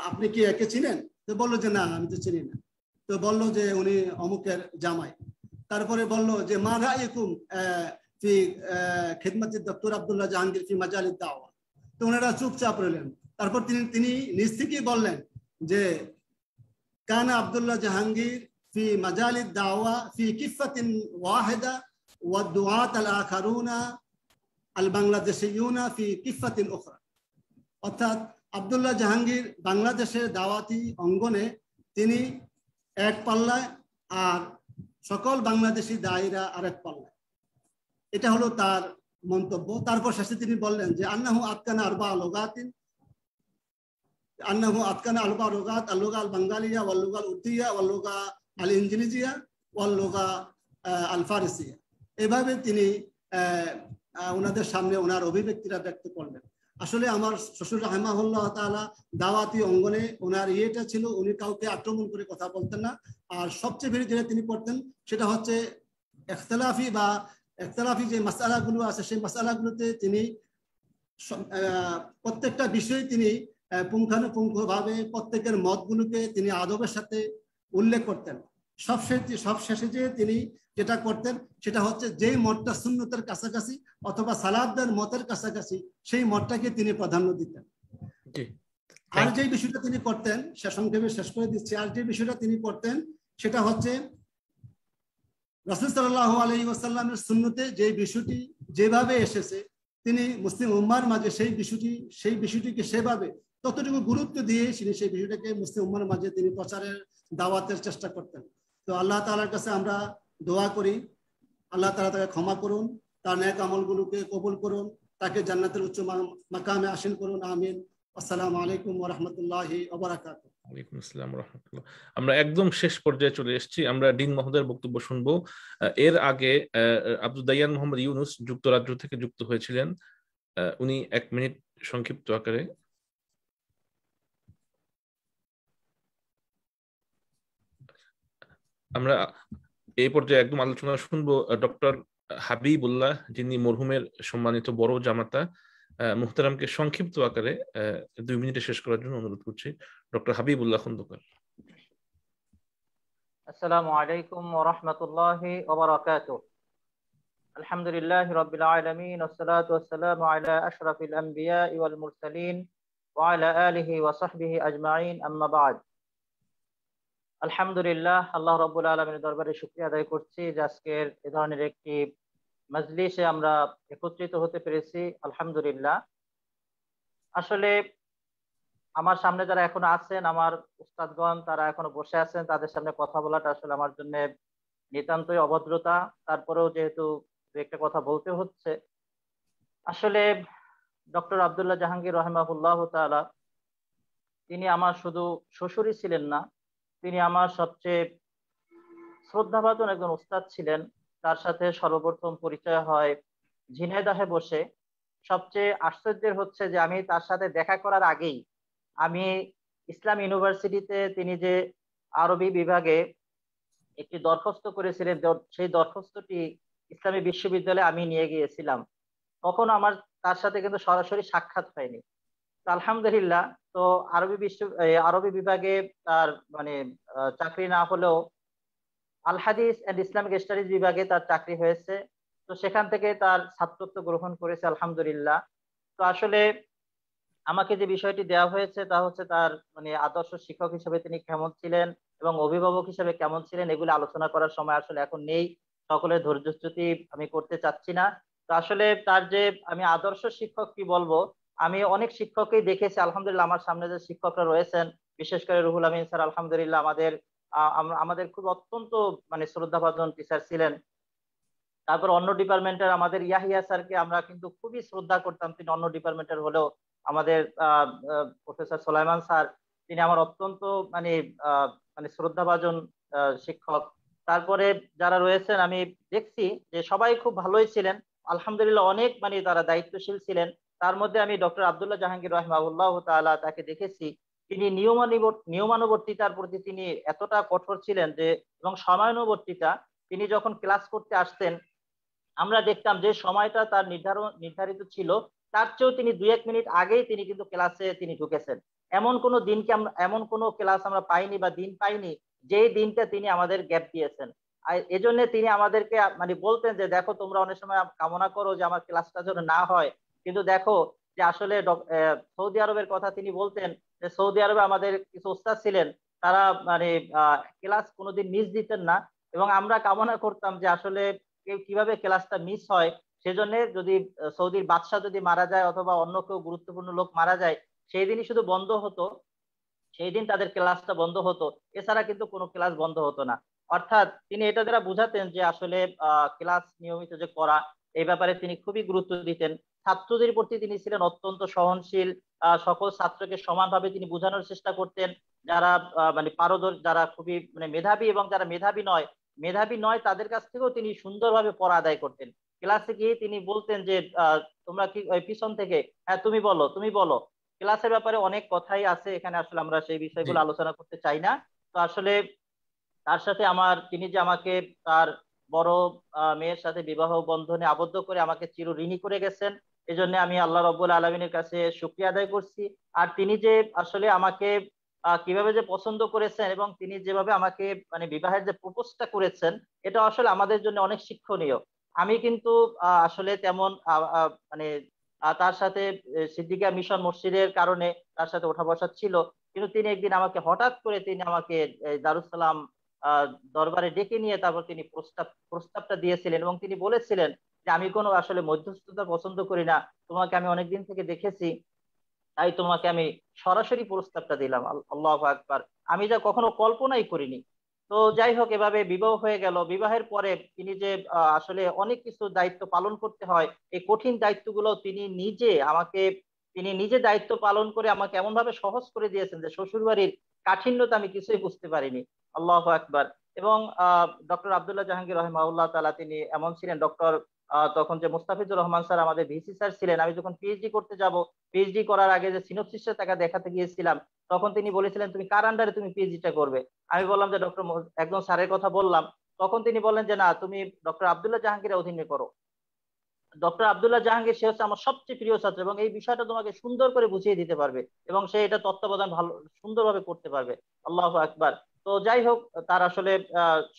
Speaker 4: আপনি কি একে চিনেন? তো বললো যে না, আমি তো চিনি না। তো বললো যে উনি অমুকের জামাই। তারপরে বললো যে মা রায়কুম ফি খিদমতি ডক্টর আব্দুল্লাহ জাহাঙ্গীর ফি মাজালিদ দাওয়া। তো ওনারা চুপচাপ রইলেন। তারপর তিনি নিজ থেকেই বললেন যে কানা আব্দুল্লাহ জাহাঙ্গীর ফি মাজালিদ দাওয়া ফি কিফাতিন ওয়াহিদা ওয়া দুআত আল আখারুনা আল বাংলাদেশিয়ুনা ফি কিফাতিন উখরা। অর্থাৎ আব্দুল্লাহ জাহাঙ্গীর বাংলাদেশের দাওয়াতি অঙ্গনে তিনি এক পাল্লায় আর সকল বাংলাদেশি দায়ীরা আরেক পাল্লায়। এটা হলো তার মন্তব্য। তারপর শেষে তিনি বললেন যে আন্নাহু আতকানা আরবা লুগাতিন আল লুগা আল বাঙ্গালিয়া ওয়াল লুগা আল উর্দিয়া ওয়াল লুগা আল ইংরেজিয়া ওয়াল লুগা আল ফারিসিয়া। এভাবে তিনি ওনাদের সামনে ওনার অভিব্যক্তিটা ব্যক্ত করলেন। আসলে আমার শ্বশুর রাহিমাহুল্লাহ তাআলা দাওয়াতি অঙ্গনে ওনার ইয়েটা ছিল, উনি কাউকে আক্রমণ করে কথা বলতেন না। আর সবচেয়ে বেশি যেটা তিনি করতেন সেটা হচ্ছে ইখতিলাফি যে মাসআলাগুলো আছে সেই মাসআলাগুলোতে তিনি প্রত্যেকটা বিষয়ে তিনি পুঙ্খানুপুঙ্খভাবে প্রত্যেকের মতগুলোকে তিনি আদবের সাথে উল্লেখ করতেন। সবশেষে যে তিনি যেটা করতেন সেটা হচ্ছে যেই মতটা সুন্নতের কাছাকাছি অথবা সালাফদের মতের কাছাকাছি সেই মতটাকে তিনি প্রাধান্য দিতেন। আর যে বিষয়টা তিনি করতেন, সংক্ষেপে শেষ করে দিচ্ছি, আর যে বিষয়টা তিনি করতেন সেটা হচ্ছে রাসূল সাল্লাল্লাহু আলাইহি ওয়াসাল্লামের সুন্নতে যে বিষয়টি যেভাবে এসেছে তিনি মুসলিম উম্মার মাঝে সেই বিষয়টিকে সেভাবে ততটুকু গুরুত্ব দিয়ে তিনি সেই বিষয়টাকে মুসলিম উম্মার মাঝে তিনি প্রচারের দাওয়াতের চেষ্টা করতেন। তো আল্লাহ তাআলার কাছে আমরা দোয়া করি, আল্লাহ তাআলা তাকে ক্ষমা করুন, তার নেক আমলগুলোকে কবুল করুন, তাকে জান্নাতের উচ্চ মাকামে আসীন করুন। আমিন। আসসালামু আলাইকুম ওয়া রাহমাতুল্লাহি ওয়া বারাকাতুহু।
Speaker 2: ওয়ালাইকুম আসসালাম ওয়া রাহমাতুল্লাহ। আমরা একদম শেষ পর্যায়ে চলে এসেছি। আমরা ডিন মহোদয়ের বক্তব্য শুনবো। এর আগে আব্দুল দাইয়ান মোহাম্মদ ইউনুস যুক্তরাজ্য থেকে যুক্ত হয়েছিলেন। উনি 1 মিনিট সংক্ষিপ্ত আকারে। আমরা এই পর্যায়ে একদম আলোচনা শুনবো ডক্টর হাবিবুল্লাহ, যিনি মরহুমের সম্মানিত বড় জামাতা। মুহতারামকে সংক্ষিপ্ত আকারে 2 মিনিটে শেষ করার জন্য অনুরোধ করছি। ডক্টর হাবিবুল্লাহ খন্দকার।
Speaker 5: আসসালামু আলাইকুম ওয়া রাহমাতুল্লাহি ওয়া বারাকাতুহু। আলহামদুলিল্লাহি রাব্বিল আলামিন ওয়াসসালাতু ওয়াসসালামু আলা আশরাফিল আমবিয়া ওয়াল মুরসালিন ওয়া আলা আলিহি ওয়া সাহবিহি আজমাইন, আম্মা বা'দ। আলহামদুলিল্লাহ, আল্লাহ রাব্বুল আলামিনের দরবারে শুকরিয়া আদায় করছি যে আজকের এই ধরনের একটি মজলিসে আমরা একত্রিত হতে পেরেছি। আলহামদুলিল্লাহ। আসলে আমার সামনে যারা এখনো আছেন, আমার উস্তাদগণ, তারা এখনো বসে আছেন, তাদের সামনে কথা বলাটা আসলে আমার জন্য নিতান্তই অভদ্রতা। তারপরেও যেহেতু একটা কথা বলতে হচ্ছে, আসলে ডক্টর আব্দুল্লাহ জাহাঙ্গীর রাহিমাহুল্লাহ তাআলা তিনি আমার শুধু শ্বশুরই ছিলেন না, তিনি আমার সবচেয়ে শ্রদ্ধাভাজন একজন উস্তাদ ছিলেন। তার সাথে সর্বপ্রথম পরিচয় হয় ঝিনাইদহে বসে। সবচেয়ে আশ্চর্যের হচ্ছে যে আমি তার সাথে দেখা করার আগেই আমি ইসলাম ইউনিভার্সিটিতে তিনি যে আরবি বিভাগে একটি দরখাস্ত করেছিলেন, সেই দরখাস্তটি ইসলামী বিশ্ববিদ্যালয়ে আমি নিয়ে গিয়েছিলাম। তখন আমার তার সাথে কিন্তু সরাসরি সাক্ষাৎ হয়নি। আলহামদুলিল্লাহ, তো আরবি বিভাগে তার মানে চাকরি না হলেও আল হাদিস এন্ড ইসলামিক স্টাডিজ বিভাগে তার চাকরি হয়েছে। তো সেখান থেকে তার ছাত্রত্ব গ্রহণ করেছে আলহামদুলিল্লাহ। তো আসলে আমাকে যে বিষয়টি দেওয়া হয়েছে তা হচ্ছে তার মানে আদর্শ শিক্ষক হিসেবে তিনি কেমন ছিলেন এবং অভিভাবক হিসেবে কেমন ছিলেন, এগুলো আলোচনা করার সময় আসলে এখন নেই, সকলের ধৈর্যচ্যুতি আমি করতে চাচ্ছি না। তো আসলে তার যে আমি আদর্শ শিক্ষক কি বলবো, আমি অনেক শিক্ষকই দেখেছি আলহামদুলিল্লাহ। আমার সামনে যে শিক্ষকরা রয়েছেন, বিশেষ করে রুহুল আমিন স্যার আলহামদুলিল্লাহ আমাদের খুব অত্যন্ত মানে শ্রদ্ধাভাজন টিচার ছিলেন। তারপর অন্য ডিপার্টমেন্টের আমাদের ইয়াহিয়া স্যারকে আমরা কিন্তু খুবই শ্রদ্ধা করতাম, তিনি অন্য ডিপার্টমেন্টের হলেও। আমাদের প্রফেসর সোলাইমান স্যার, তিনি আমার অত্যন্ত মানে মানে শ্রদ্ধাভাজন শিক্ষক। তারপরে যারা রয়েছেন আমি দেখছি যে সবাই খুব ভালোই ছিলেন আলহামদুলিল্লাহ, অনেক মানে তারা দায়িত্বশীল ছিলেন। তার মধ্যে আমি ডক্টর আব্দুল্লাহ জাহাঙ্গীর রাহিমাহুল্লাহ তাআলা তাকে দেখেছি, তিনি নিয়মানুবর্তিতার প্রতি তিনি এতটা কঠোর ছিলেন যে, এবং সময়ানুবর্তিতা, তিনি যখন ক্লাস করতে আসতেন আমরা দেখতাম যে সময়টা তার নির্ধারিত ছিল, তার চেয়েও তিনি 2-1 মিনিট আগেই তিনি কিন্তু ক্লাসে তিনি ঢুকেছেন। এমন কোনো ক্লাস আমরা পাইনি বা দিন পাইনি যেই দিনটা তিনি আমাদের গ্যাপ দিয়েছেন। আর এজন্য তিনি আমাদেরকে মানে বলতেন যে দেখো তোমরা অনেক সময় কামনা করো যে আমার ক্লাসটা যেন না হয়, কিন্তু দেখো যে আসলে সৌদি আরবের কথা তিনি বলতেন যে সৌদি আরবে আমাদের কিছু ওস্তাদ ছিলেন, তারা মানে ক্লাস কোনোদিন মিস দিতেন না, এবং আমরা কামনা করতাম যে আসলে কিভাবে ক্লাসটা মিস হয়। সেজন্য যদি সৌদির বাদশাহ যদি মারা যায় অথবা অন্য কেউ গুরুত্বপূর্ণ লোক মারা যায়, সেই দিনই শুধু বন্ধ হতো, সেই দিন তাদের ক্লাসটা বন্ধ হতো, এছাড়া কিন্তু কোনো ক্লাস বন্ধ হতো না। অর্থাৎ তিনি এটা দ্বারা বুঝাতেন যে আসলে ক্লাস নিয়মিত যে করা, এই ব্যাপারে তিনি খুবই গুরুত্ব দিতেন। ছাত্রদের প্রতি তিনি ছিলেন অত্যন্ত সহনশীল, সকল ছাত্রকে সমানভাবে তিনি বোঝানোর চেষ্টা করতেন। যারা মানে যারা খুবই মানে মেধাবী এবং যারা মেধাবী নয় তাদের কাছ থেকেও তিনি সুন্দরভাবে পড়া আদায় করতেন। ক্লাসে গিয়ে তিনি বলতেন যে তোমরা কি ওই পিছন থেকে, হ্যাঁ তুমি বলো। ক্লাসের ব্যাপারে অনেক কথাই আছে, এখানে আসলে আমরা সেই বিষয়গুলো আলোচনা করতে চাই না। তো আসলে তার সাথে তিনি যে আমাকে তার বড় মেয়ের সাথে বিবাহ বন্ধনে আবদ্ধ করে আমাকে চির ঋণী করে গেছেন, এজন্য আমি আল্লাহ রাব্বুল আলামিনের কাছে শুকরিয়া আদায় করছি। আর তিনি যে আসলে আমাকে কিভাবে যে পছন্দ করেছেন এবং তিনি যেভাবে আমাকে মানে বিবাহের যে প্রপোজটা করেছেন, এটা আসলে আমাদের জন্য অনেক শিক্ষণীয়। আমি কিন্তু আসলে তেমন মানে তার সাথে সিদ্দিকা মিশন মসজিদের কারণে তার সাথে ওঠা বসা ছিল, কিন্তু তিনি একদিন আমাকে হঠাৎ করে তিনি আমাকে দারুস সালাম দরবারে ডেকে নিয়ে তারপর তিনি প্রস্তাবটা দিয়েছিলেন, এবং তিনি বলেছিলেন যে আমি কোনো আসলে মধ্যস্থতা পছন্দ করি না, তোমাকে আমি অনেকদিন থেকে দেখেছি, তাই তোমাকে আমি সরাসরি প্রস্তাবটা দিলাম। আল্লাহু আকবার, আমি যা কখনো কল্পনাই করিনি। তো যাই হোক, এভাবে বিবাহ হয়ে গেল। বিবাহের পরে তিনি যে আসলে অনেক কিছু দায়িত্ব পালন করতে হয়, এই কঠিন দায়িত্বগুলো তিনি নিজে দায়িত্ব পালন করে আমাকে এমন ভাবে সহজ করে দিয়েছেন যে শ্বশুর বাড়ির কাঠিন্যতা আমি কিছুই বুঝতে পারিনি। আল্লাহু আকবার। এবং ডক্টর আব্দুল্লাহ জাহাঙ্গীর রাহিমাহুল্লাহ তাআলা তিনি এমন ছিলেন, তখন যে মুস্তাফিজুর রহমান স্যার আমাদের ভিসি স্যার ছিলেন, আমি যখন পিএইচডি করতে যাব, পিএইচডি করার আগে যে সিনোপসিসটা তাকে দেখাতে গিয়েছিলাম, তখন তিনি বলেছিলেন তুমি কার আন্ডারে তুমি পিএইচডিটা করবে। আমি বললাম যে একজন স্যারের কথা বললাম। তখন তিনি বললেন যে না, তুমি ডক্টর আব্দুল্লাহ জাহাঙ্গীরের অধীনে করো। ডক্টর আব্দুল্লাহ জাহাঙ্গীর সে হচ্ছে আমার সবচেয়ে প্রিয় ছাত্র, এবং এই বিষয়টা তোমাকে সুন্দর করে বুঝিয়ে দিতে পারবে এবং সে এটা তত্ত্বাবধান ভালো সুন্দরভাবে করতে পারবে। আল্লাহু আকবার। তো যাই হোক, তার আসলে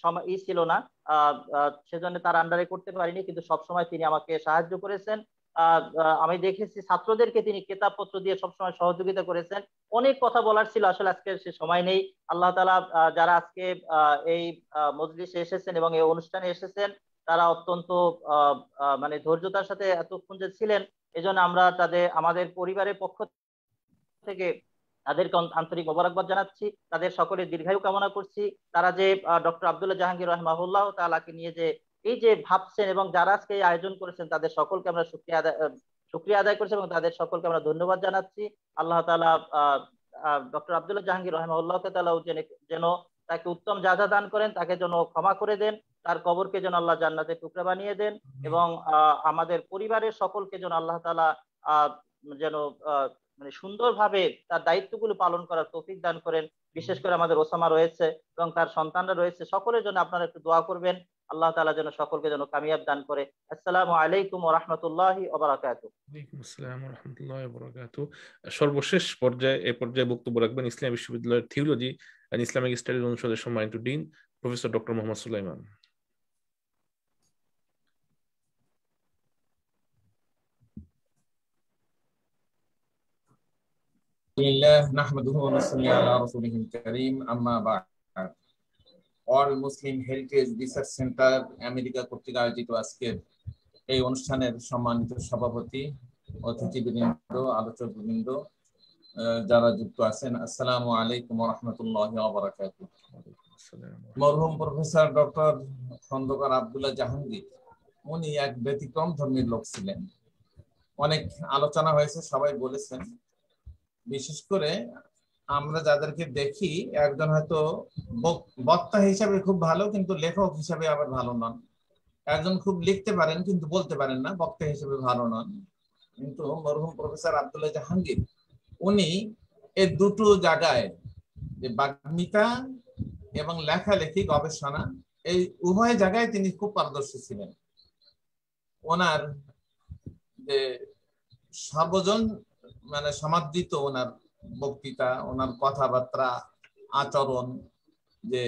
Speaker 5: সময় ছিল না, সেজন্য তার আন্ডারে করতে পারিনি, কিন্তু সবসময় তিনি আমাকে সাহায্য করেছেন। আমি দেখেছি ছাত্রদেরকে তিনি কিতাবপত্র দিয়ে সবসময় সহযোগিতা করেছেন। অনেক কথা বলার ছিল, আসলে আজকে সে সময় নেই। আল্লাহ তাআলা যারা আজকে এই মজলিসে এসেছেন এবং এই অনুষ্ঠানে এসেছেন, তারা অত্যন্ত মানে ধৈর্যতার সাথে এতক্ষণ যে ছিলেন, এজন্য আমরা আমাদের পরিবারের পক্ষ থেকে তাদেরকে আন্তরিক মোবারকবাদ জানাচ্ছি, তাদের সকলের দীর্ঘায়ু কামনা করছি। তারা যে ডক্টর আব্দুল্লাহ জাহাঙ্গীর রাহিমাহুল্লাহ তাআলাকে নিয়ে যে এই যে ভাবছেন এবং যারা আজকে এই আয়োজন করেছেন, তাদের সকলকে আমরা শুকরিয়া আদায় করছি এবং তাদের সকলকে আমরা ধন্যবাদ জানাচ্ছি। আল্লাহ তাআলা ডক্টর আব্দুল্লাহ জাহাঙ্গীর রাহিমাহুল্লাহ তাআলা যেন তাকে উত্তম জাযা দান করেন, তাকে যেন ক্ষমা করে দেন, তার কবরকে যেন আল্লাহ জান্নাতের টুকরা বানিয়ে দেন, এবং আমাদের পরিবারের সকলকে যেন আল্লাহ তাআলা যেন মানে সুন্দরভাবে তার দায়িত্বগুলো পালন করার তৌফিক দান করেন। বিশেষ করে আমাদের ওসামা রয়েছে এবং তার সন্তানরা রয়েছে, সকলের জন্য আপনারা একটু দোয়া করবেন, আল্লাহ তাআলা যেন সকলকে যেন কামিয়াব দান করে। আসসালামু আলাইকুম ওয়া রাহমাতুল্লাহি ওয়া বারাকাতুহু।
Speaker 2: ওয়ালাইকুম আসসালাম ওয়া রাহমাতুল্লাহি ওয়া বারাকাতুহু। সর্বশেষ পর্যায়ে বক্তব্য রাখবেন ইসলামী বিশ্ববিদ্যালয়ের থিওলজি এন্ড ইসলামিক স্টাডিজ অনুষদের সম্মানিত dean professor doctor Mohammad Sulaiman.
Speaker 6: Alhamdulillah, nahmaduhu wa nusalli ala rasulihil karim, amma ba'd. All মুসলিম হেরিটেজ রিসার্চ সেন্টার আমেরিকা কর্তৃক আয়োজিত আজকের এই অনুষ্ঠানের সম্মানিত সভাপতি, অতিথিবৃন্দ, আলোচকবৃন্দ, যারা যুক্ত আছেন, আসসালামু আলাইকুম ওয়া রাহমাতুল্লাহি ওয়া বারাকাতুহু। মরহুম প্রফেসর ডক্টর খন্দকার আব্দুল্লাহ জাহাঙ্গীর উনি এক ব্যতিক্রম ধর্মীর লোক ছিলেন। অনেক আলোচনা হয়েছে, সবাই বলেছেন। বিশেষ করে আমরা যাদেরকে দেখি, একজন হয়তো বক্তা হিসাবে খুব ভালো, কিন্তু লেখক হিসাবে আবার ভালো নন। একজন খুব লিখতে পারেন কিন্তু বলতে পারেন না, বক্তা হিসেবে ভালো নন। কিন্তু মরহুম প্রফেসর আব্দুল্লাহ জাহাঙ্গীর উনি এই দুটো জায়গায়, যে বাগ্মিতা এবং লেখালেখি, গবেষণা, এই উভয় জায়গায় তিনি খুব পারদর্শী ছিলেন। ওনার যে সর্বজন মানে সমাদৃত ওনার বক্তৃতা, ওনার কথাবার্তা, আচরণ, যে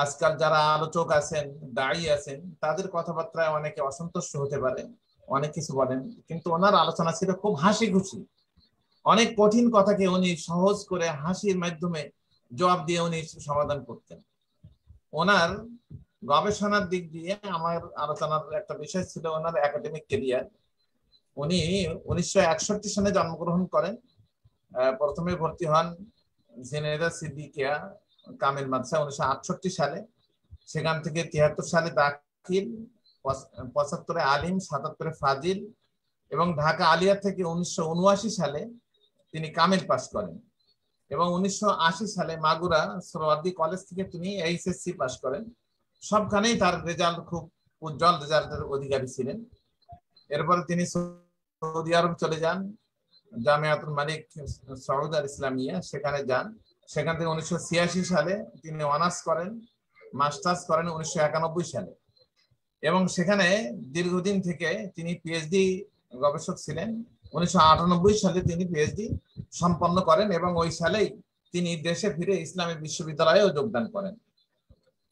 Speaker 6: আজকাল যারা আলোচক আছেন, দায়ী আছেন, তাদের কথাবার্তায় অনেকে অসন্তুষ্ট হতে পারে, অনেক কিছু বলেন, কিন্তু ওনার আলোচনা ছিল খুব হাসি খুশি। অনেক কঠিন কথাকে উনি সহজ করে হাসির মাধ্যমে জবাব দিয়ে উনি সমাধান করতেন। ওনার গবেষণার দিক দিয়ে আমার আলোচনার একটা বিষয় ছিল ওনার একাডেমিক ক্যারিয়ার। উনি 1961 সালে জন্মগ্রহণ করেন। প্রথমে ভর্তি হন জেনেভা সিদ্দিকিয়া কামিল মাদ্রাসা 1968 সালে। সেখান থেকে 73 সালে দাখিল, 75 আলিম, 77 ফাজিল এবং ঢাকা আলিয়া থেকে 1979 সালে তিনি কামিল পাস করেন এবং 1980 সালে মাগুরা সোহরাওয়ার্দী কলেজ থেকে তিনি এইচএসসি পাস করেন। সবখানেই তার রেজাল্ট খুব উজ্জ্বল রেজাল্টের অধিকারী ছিলেন। এরপরে তিনি সৌদি আরব চলে যান, জামিয়াতুল মালিক সৌদ আল ইসলামিয়া, সেখানে যান। সেখান থেকে 1986 সালে তিনি অনার্স করেন, মাস্টার্স করেন 1991 সালে এবং সেখানে দীর্ঘদিন থেকে তিনি পিএইচডি গবেষক ছিলেন। 1998 সালে তিনি পিএইচডি সম্পন্ন করেন এবং ওই সালেই তিনি দেশে ফিরে ইসলামী বিশ্ববিদ্যালয়েও যোগদান করেন।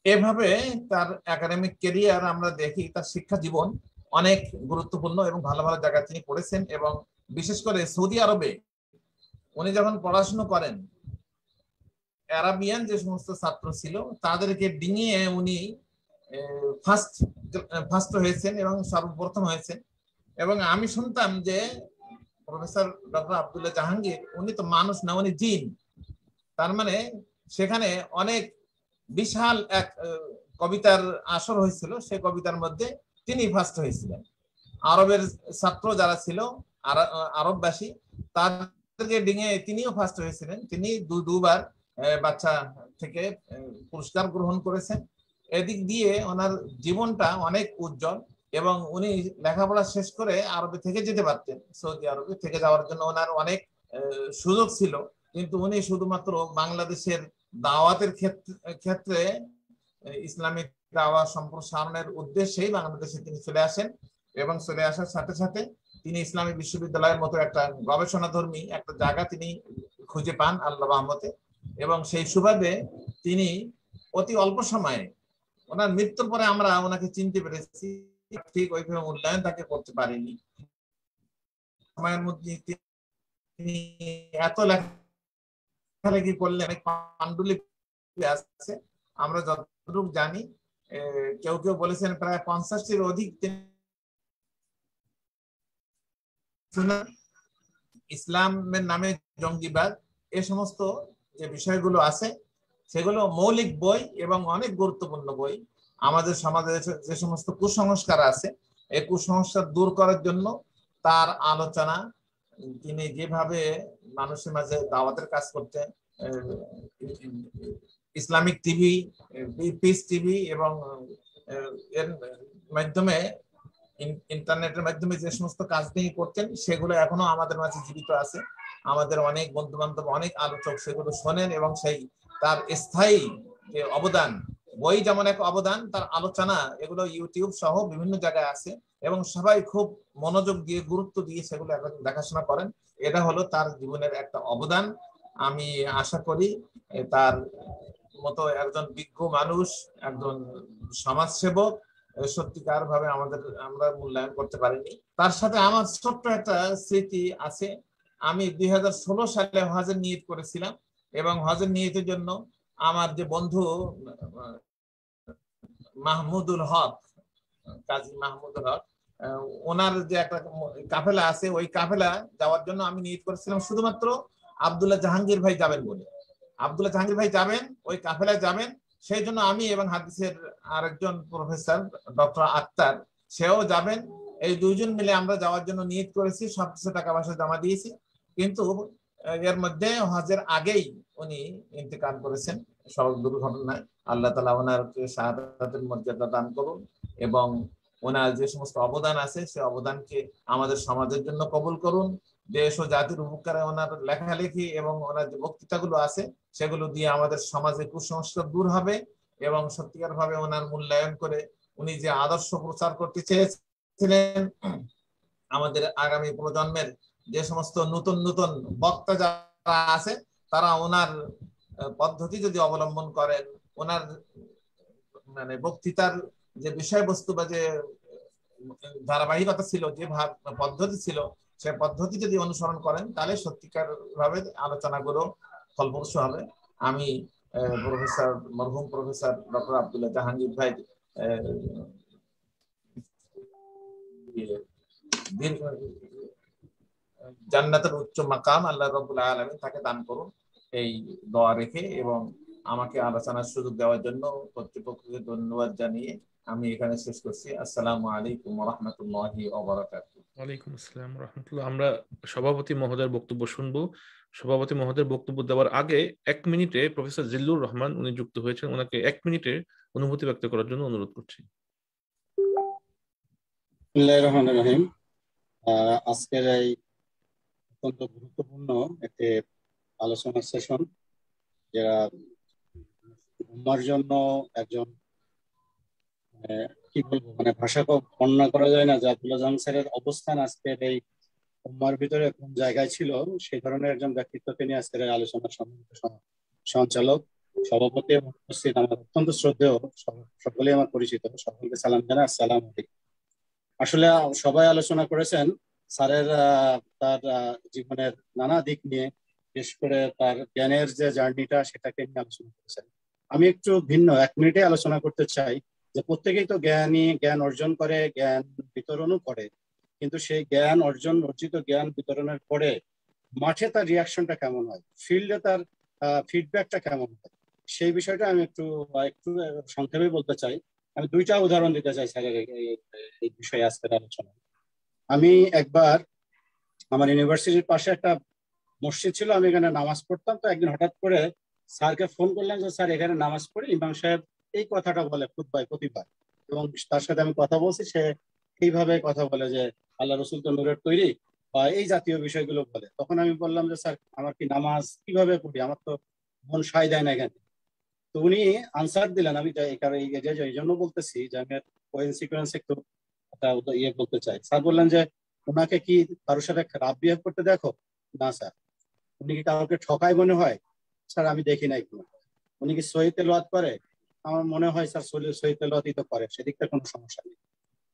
Speaker 6: এভাবে তার একাডেমিক ক্যারিয়ার আমরা দেখি, তার শিক্ষা জীবন অনেক গুরুত্বপূর্ণ এবং ভালো ভালো জায়গায় তিনি পড়েছেন। এবং বিশেষ করে সৌদি আরবে উনি যখন পড়াশোনা করেন, আরাবিয়ান যে সমস্ত ছাত্র ছিল তাদেরকে ডিঙিয়ে উনি ফার্স্ট হয়েছেন এবং সর্বপ্রথম হয়েছেন। এবং আমি শুনতাম যে প্রফেসর ডক্টর আব্দুল্লাহ জাহাঙ্গীর উনি তো মানুষ না, উনি জিন। তার মানে সেখানে অনেক বিশাল এক কবিতার আসর হয়েছিল, সেই কবিতার মধ্যে তিনি ফার্স্ট হয়েছিলেন। আরবের ছাত্র যারা ছিল আরববাসী, তাদেরকে ডিঙে তিনিও ফার্স্ট হয়েছিলেন। তিনি দুবার বাচ্চা থেকে পুরস্কার গ্রহণ করেছেন। এদিক দিয়ে ওনার জীবনটা অনেক উজ্জ্বল এবং উনি লেখাপড়া শেষ করে আরবে থেকে যেতে পারতেন। সৌদি আরবে থেকে যাওয়ার জন্য ওনার অনেক সুযোগ ছিল, কিন্তু উনি শুধুমাত্র বাংলাদেশের দাওয়াতের ক্ষেত্রে ইসলামিক দাওয়া সম্প্রসারণের উদ্দেশ্যেই বাংলাদেশে তিনি চলে আসেন এবং চলে আসার সাথে সাথে তিনি ইসলামী বিশ্ববিদ্যালয়ের মতো একটা গবেষণাধর্মী একটা জায়গা তিনি খুঁজে পান আল্লাহর রহমতে। এবং সেই সুবাদে তিনি অতি অল্প সময়ে, ওনার মৃত্যুর পরে আমরা ওনাকে চিনতে পেরেছি, ঠিক ওইভাবে মূল্যায়ন তাকে করতে পারিনি। সময়ের মধ্যে তিনি এত লেখালেখি করলেন, অনেক পাণ্ডুলিপি আছে আমরা যতটুকু জানি। কেউ কেউ বলেছেন প্রায় 50-টির অধিক ইসলামের নামে জঙ্গিবাদ, এ সমস্ত যে বিষয়গুলো আছে সেগুলো মৌলিক বই এবং অনেক গুরুত্বপূর্ণ বই। আমাদের সমাজে যে সমস্ত কুসংস্কার আছে, এই কুসংস্কার দূর করার জন্য তার আলোচনা, তিনি যেভাবে মানুষের মাঝে দাওয়াতের কাজ করতেন, ইসলামিক টিভি, পিস টিভি এবং এর মাধ্যমে ইন্টারনেটের মাধ্যমে যে সমস্ত কাজ তিনি করতেন সেগুলো এখনো আমাদের মাঝে জীবিত আছে। আমাদের অনেক বন্ধু বান্ধব, অনেক আলোচক সেগুলো শোনেন এবং সেই তার স্থায়ী যে অবদান, বই যেমন এক অবদান, তার আলোচনা এগুলো ইউটিউব সহ বিভিন্ন জায়গায় আছে এবং সবাই খুব মনোযোগ দিয়ে গুরুত্ব দিয়ে সেগুলো এখন দেখাশোনা করেন। এটা হলো তার জীবনের একটা অবদান। আমি আশা করি তার মতো একজন বিজ্ঞ মানুষ, একজন সমাজসেবক সত্যিকার ভাবে আমরা মূল্যায়ন করতে পারিনি। তার সাথে আমার ছোট্ট একটা স্মৃতি আছে। আমি 2016 সালে হজের নিয়ত করেছিলাম, এবং হজের নিয়তের জন্য আমার যে বন্ধু মাহমুদুল হক, কাজী মাহমুদুল হক, ওনার যে একটা কাফেলা আছে, ওই কাফেলা যাওয়ার জন্য আমি নিয়ত করেছিলাম শুধুমাত্র আব্দুল্লাহ জাহাঙ্গীর ভাই যাবেন বলে। আব্দুল্লাহ জাহাঙ্গীর ভাই যাবেন, ওই কাফেলায় যাবেন, সেই জন্য আমি এবং হাদিসের আরেকজন প্রফেসর ডক্টর আক্তার, সেও যাবেন। এই দুইজন মিলে আমরা যাওয়ার জন্য নিয়ত করেছি, সবকিছু টাকা পয়সা জমা দিয়েছি। কিন্তু এর মধ্যে হজের আগেই উনি ইন্তেকাল করেছেন সড়ক দুর্ঘটনায়। আল্লাহ তাআলা ওনারকে শাহাদাতের মর্যাদা দান করুন, এবং ওনার যে সমস্ত অবদান আছে সে অবদানকে আমাদের সমাজের জন্য কবুল করুন। দেশ ও জাতির উপকারে ওনার লেখালেখি এবং ওনার যে বক্তৃতাগুলো আছে সেগুলো দিয়ে আমাদের সমাজে কুসংস্কার দূর হবে, এবং সত্যিকার ভাবে ওনার মূল্যায়ন করে উনি যে আদর্শ প্রচার করতে চেয়েছিলেন, আমাদের আগামী প্রজন্মের যে সমস্ত নতুন নতুন বক্তা যারা আছে তারা ওনার পদ্ধতি যদি অবলম্বন করেন, ওনার মানে বক্তৃতার যে বিষয়বস্তু বা যে ধারাবাহিকতা ছিল, যে পদ্ধতি ছিল, সে পদ্ধতি যদি অনুসরণ করেন, তাহলে সত্যিকার ভাবে আলোচনাগুলো ফলপ্রসূ হবে। আমি মরহুম প্রফেসর ডক্টর আব্দুল্লাহ জাহাঙ্গীর ভাই জান্নাতের উচ্চ মাকাম আল্লাহ রাব্বুল আলামিন তাকে দান করুন, এই দোয়া রেখে, এবং আমাকে আলোচনার সুযোগ দেওয়ার জন্য কর্তৃপক্ষকে ধন্যবাদ জানিয়ে আমি এখানে শেষ করছি। আসসালামু আলাইকুম ওয়া রাহমাতুল্লাহি ওয়া বারাকাতুহু।
Speaker 2: ওয়ালাইকুম আসসালাম ওয়া রাহমাতুল্লাহ। আমরা সভাপতি মহোদয়ের বক্তব্য শুনবো। সভাপতি মহোদয়ের বক্তব্য দেওয়ার আগে 1 মিনিটে প্রফেসর জিল্লুর রহমান উনি যুক্ত হয়েছেন, ওনাকে 1 মিনিটে অনুভূতি ব্যক্ত করার জন্য অনুরোধ করছি।
Speaker 7: বিসমিল্লাহির রহমানির রহিম। আজকের এই অত্যন্ত গুরুত্বপূর্ণ একটি আলোচনা সেশন, যারা উম্মার জন্য একজন কি বলবো, মানে ভাষা বর্ণনা করা যায় না যে আব্দুল্লাহ জাহাঙ্গীর স্যারের অবস্থান আজকের এই উম্মার ভিতরে কোন জায়গায় ছিল, সেই ধরনের একজন ব্যক্তিত্বকে নিয়ে আজকের এই আলোচনার সম্মানিত সঞ্চালক, সভাপতি এবং উপস্থিত আমার অত্যন্ত শ্রদ্ধেয় সকলেই আমার পরিচিত, সকলকে সালাম জানাই, আসসালামু আলাইকুম। আসলে সবাই আলোচনা করেছেন স্যারের তার জীবনের নানা দিক নিয়ে, বিশেষ করে তার জ্ঞানের যে জার্নিটা সেটাকে নিয়ে আলোচনা করেছেন। আমি একটু ভিন্ন 1 মিনিটে আলোচনা করতে চাই যে প্রত্যেকেই তো জ্ঞান অর্জন করে, জ্ঞান বিতরণও করে, কিন্তু সেই অর্জিত জ্ঞান বিতরণের পরে মাঠে তার রিয়াকশনটা কেমন হয়, ফিল্ডে তার ফিডব্যাকটা কেমন হয়, সেই বিষয়টা আমি একটু সংক্ষেপে বলতে চাই। আমি 2টা উদাহরণ দিতে চাই স্যারের এই বিষয়ে আজকের আলোচনা। আমি একবার আমার ইউনিভার্সিটির পাশে একটা মসজিদ ছিল, আমি এখানে নামাজ পড়তাম। তো একদিন হঠাৎ করে স্যারকে ফোন করলাম যে স্যার এখানে নামাজ পড়ি, ইমাম সাহেব এই কথাটা বলে খুতবায় প্রতিবার, এবং তার সাথে আমি কথা বলছি, সে এইভাবে কথা বলে যে আল্লাহ রসুল তো নূরের তৈরি, বা এই জাতীয় বিষয়গুলো বলে। তখন আমি বললাম যে স্যার আমার কি নামাজ কিভাবে পড়ি, আমার তো মন সায় দেয় না এখানে। তো উনি আনসার দিলেন, আমি এই জন্য বলতেছি যে আমি কোইন্সিকুয়েন্স একটু বলতে চাই। স্যার বললেন যে ওনাকে কি কারোর সাথে খারাপ বিহেভ করতে দেখো? না স্যার। উনি কি কাউকে ঠকায় মনে হয়? স্যার আমি দেখি নাই কোনো। উনি কি সহি তেলাওয়াত করে? আমার মনে হয় স্যার সহি তেলাওয়াতই তো করে, সেদিকটা কোনো সমস্যা নেই।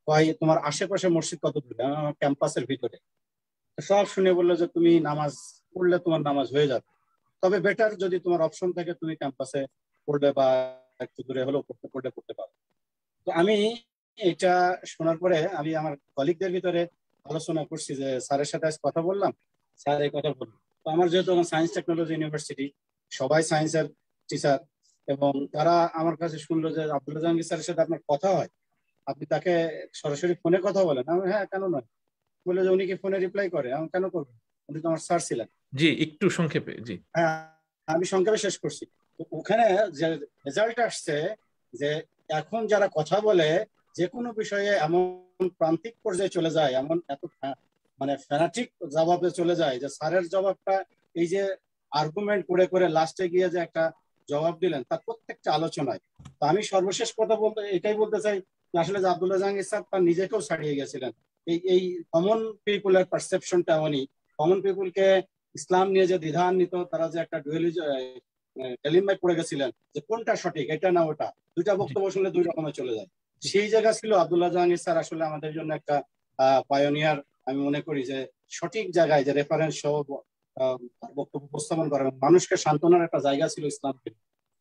Speaker 7: ভাই তোমার আশেপাশে মসজিদ কত দূরে? আমার ক্যাম্পাসের ভিতরে। সব শুনে বললো যে তুমি নামাজ পড়লে তোমার নামাজ হয়ে যাবে, তবে বেটার যদি তোমার অপশন থাকে তুমি ক্যাম্পাসে পড়লে বা একটু দূরে হলেও পড়তে পারো। তো আমি এটা শোনার পরে আমি আমার কলিগদের ভিতরে আলোচনা করছি যে স্যারের সাথে আজ কথা বললাম, স্যার এই কথা বললো। তো আমার যেহেতু আমার সায়েন্স টেকনোলজি ইউনিভার্সিটি, সবাই সায়েন্সের টিচার, এবং তারা আমার কাছে শুনলো যে আব্দুল্লাহ জাহাঙ্গীর স্যারের সাথে আপনার কথা হয়, আপনি তাকে সরাসরি ফোনে কথা বলেন? আমি হ্যাঁ, কেন নয়। বললো যে উনি কি ফোনে রিপ্লাই করে? আমি কেন করবো, উনি তো আমার স্যার ছিলেন।
Speaker 2: জি, একটু সংক্ষেপে। জি
Speaker 7: হ্যাঁ, আমি সংক্ষেপে শেষ করছি। তো ওখানে যে রেজাল্ট আসছে যে এখন যারা কথা বলে যে কোনো বিষয়ে এমন প্রান্তিক পর্যায়ে চলে যায়, এমন এত মানে ফ্যানাটিক জবাবে চলে যায় যে স্যারের জবাবটা এই যে আর্গুমেন্ট করে করে লাস্টে গিয়ে যে একটা জবাব দিলেন তার প্রত্যেকটা আলোচনায়। তো আমি সর্বশেষ কথা এটাই বলতে চাই আসলে যে আব্দুল্লাহ জাহাঙ্গীর স্যার তার নিজেকেও ছাড়িয়ে গেছিলেন। এই কমন পিপুলের পারসেপশনটা, উনি কমন পিপুলকে ইসলাম নিয়ে যে দ্বিধান্বিত, তারা যে একটা ডেলিমায় পড়ে গেছিলেন যে কোনটা সঠিক, এটা না ওটা, 2টা বক্তব্য শুনলে 2 রকমের চলে যায়। সেই জায়গা ছিল আব্দুল্লাহ জাহাঙ্গীর স্যার আসলে আমাদের জন্য একটা পায়োনিয়ার। আমি মনে করি যে সঠিক জায়গায় যে রেফারেন্স সহ বক্তব্য উপস্থাপন করে, মানুষকে সান্ত্বনার একটা জায়গা ছিল ইসলামকে,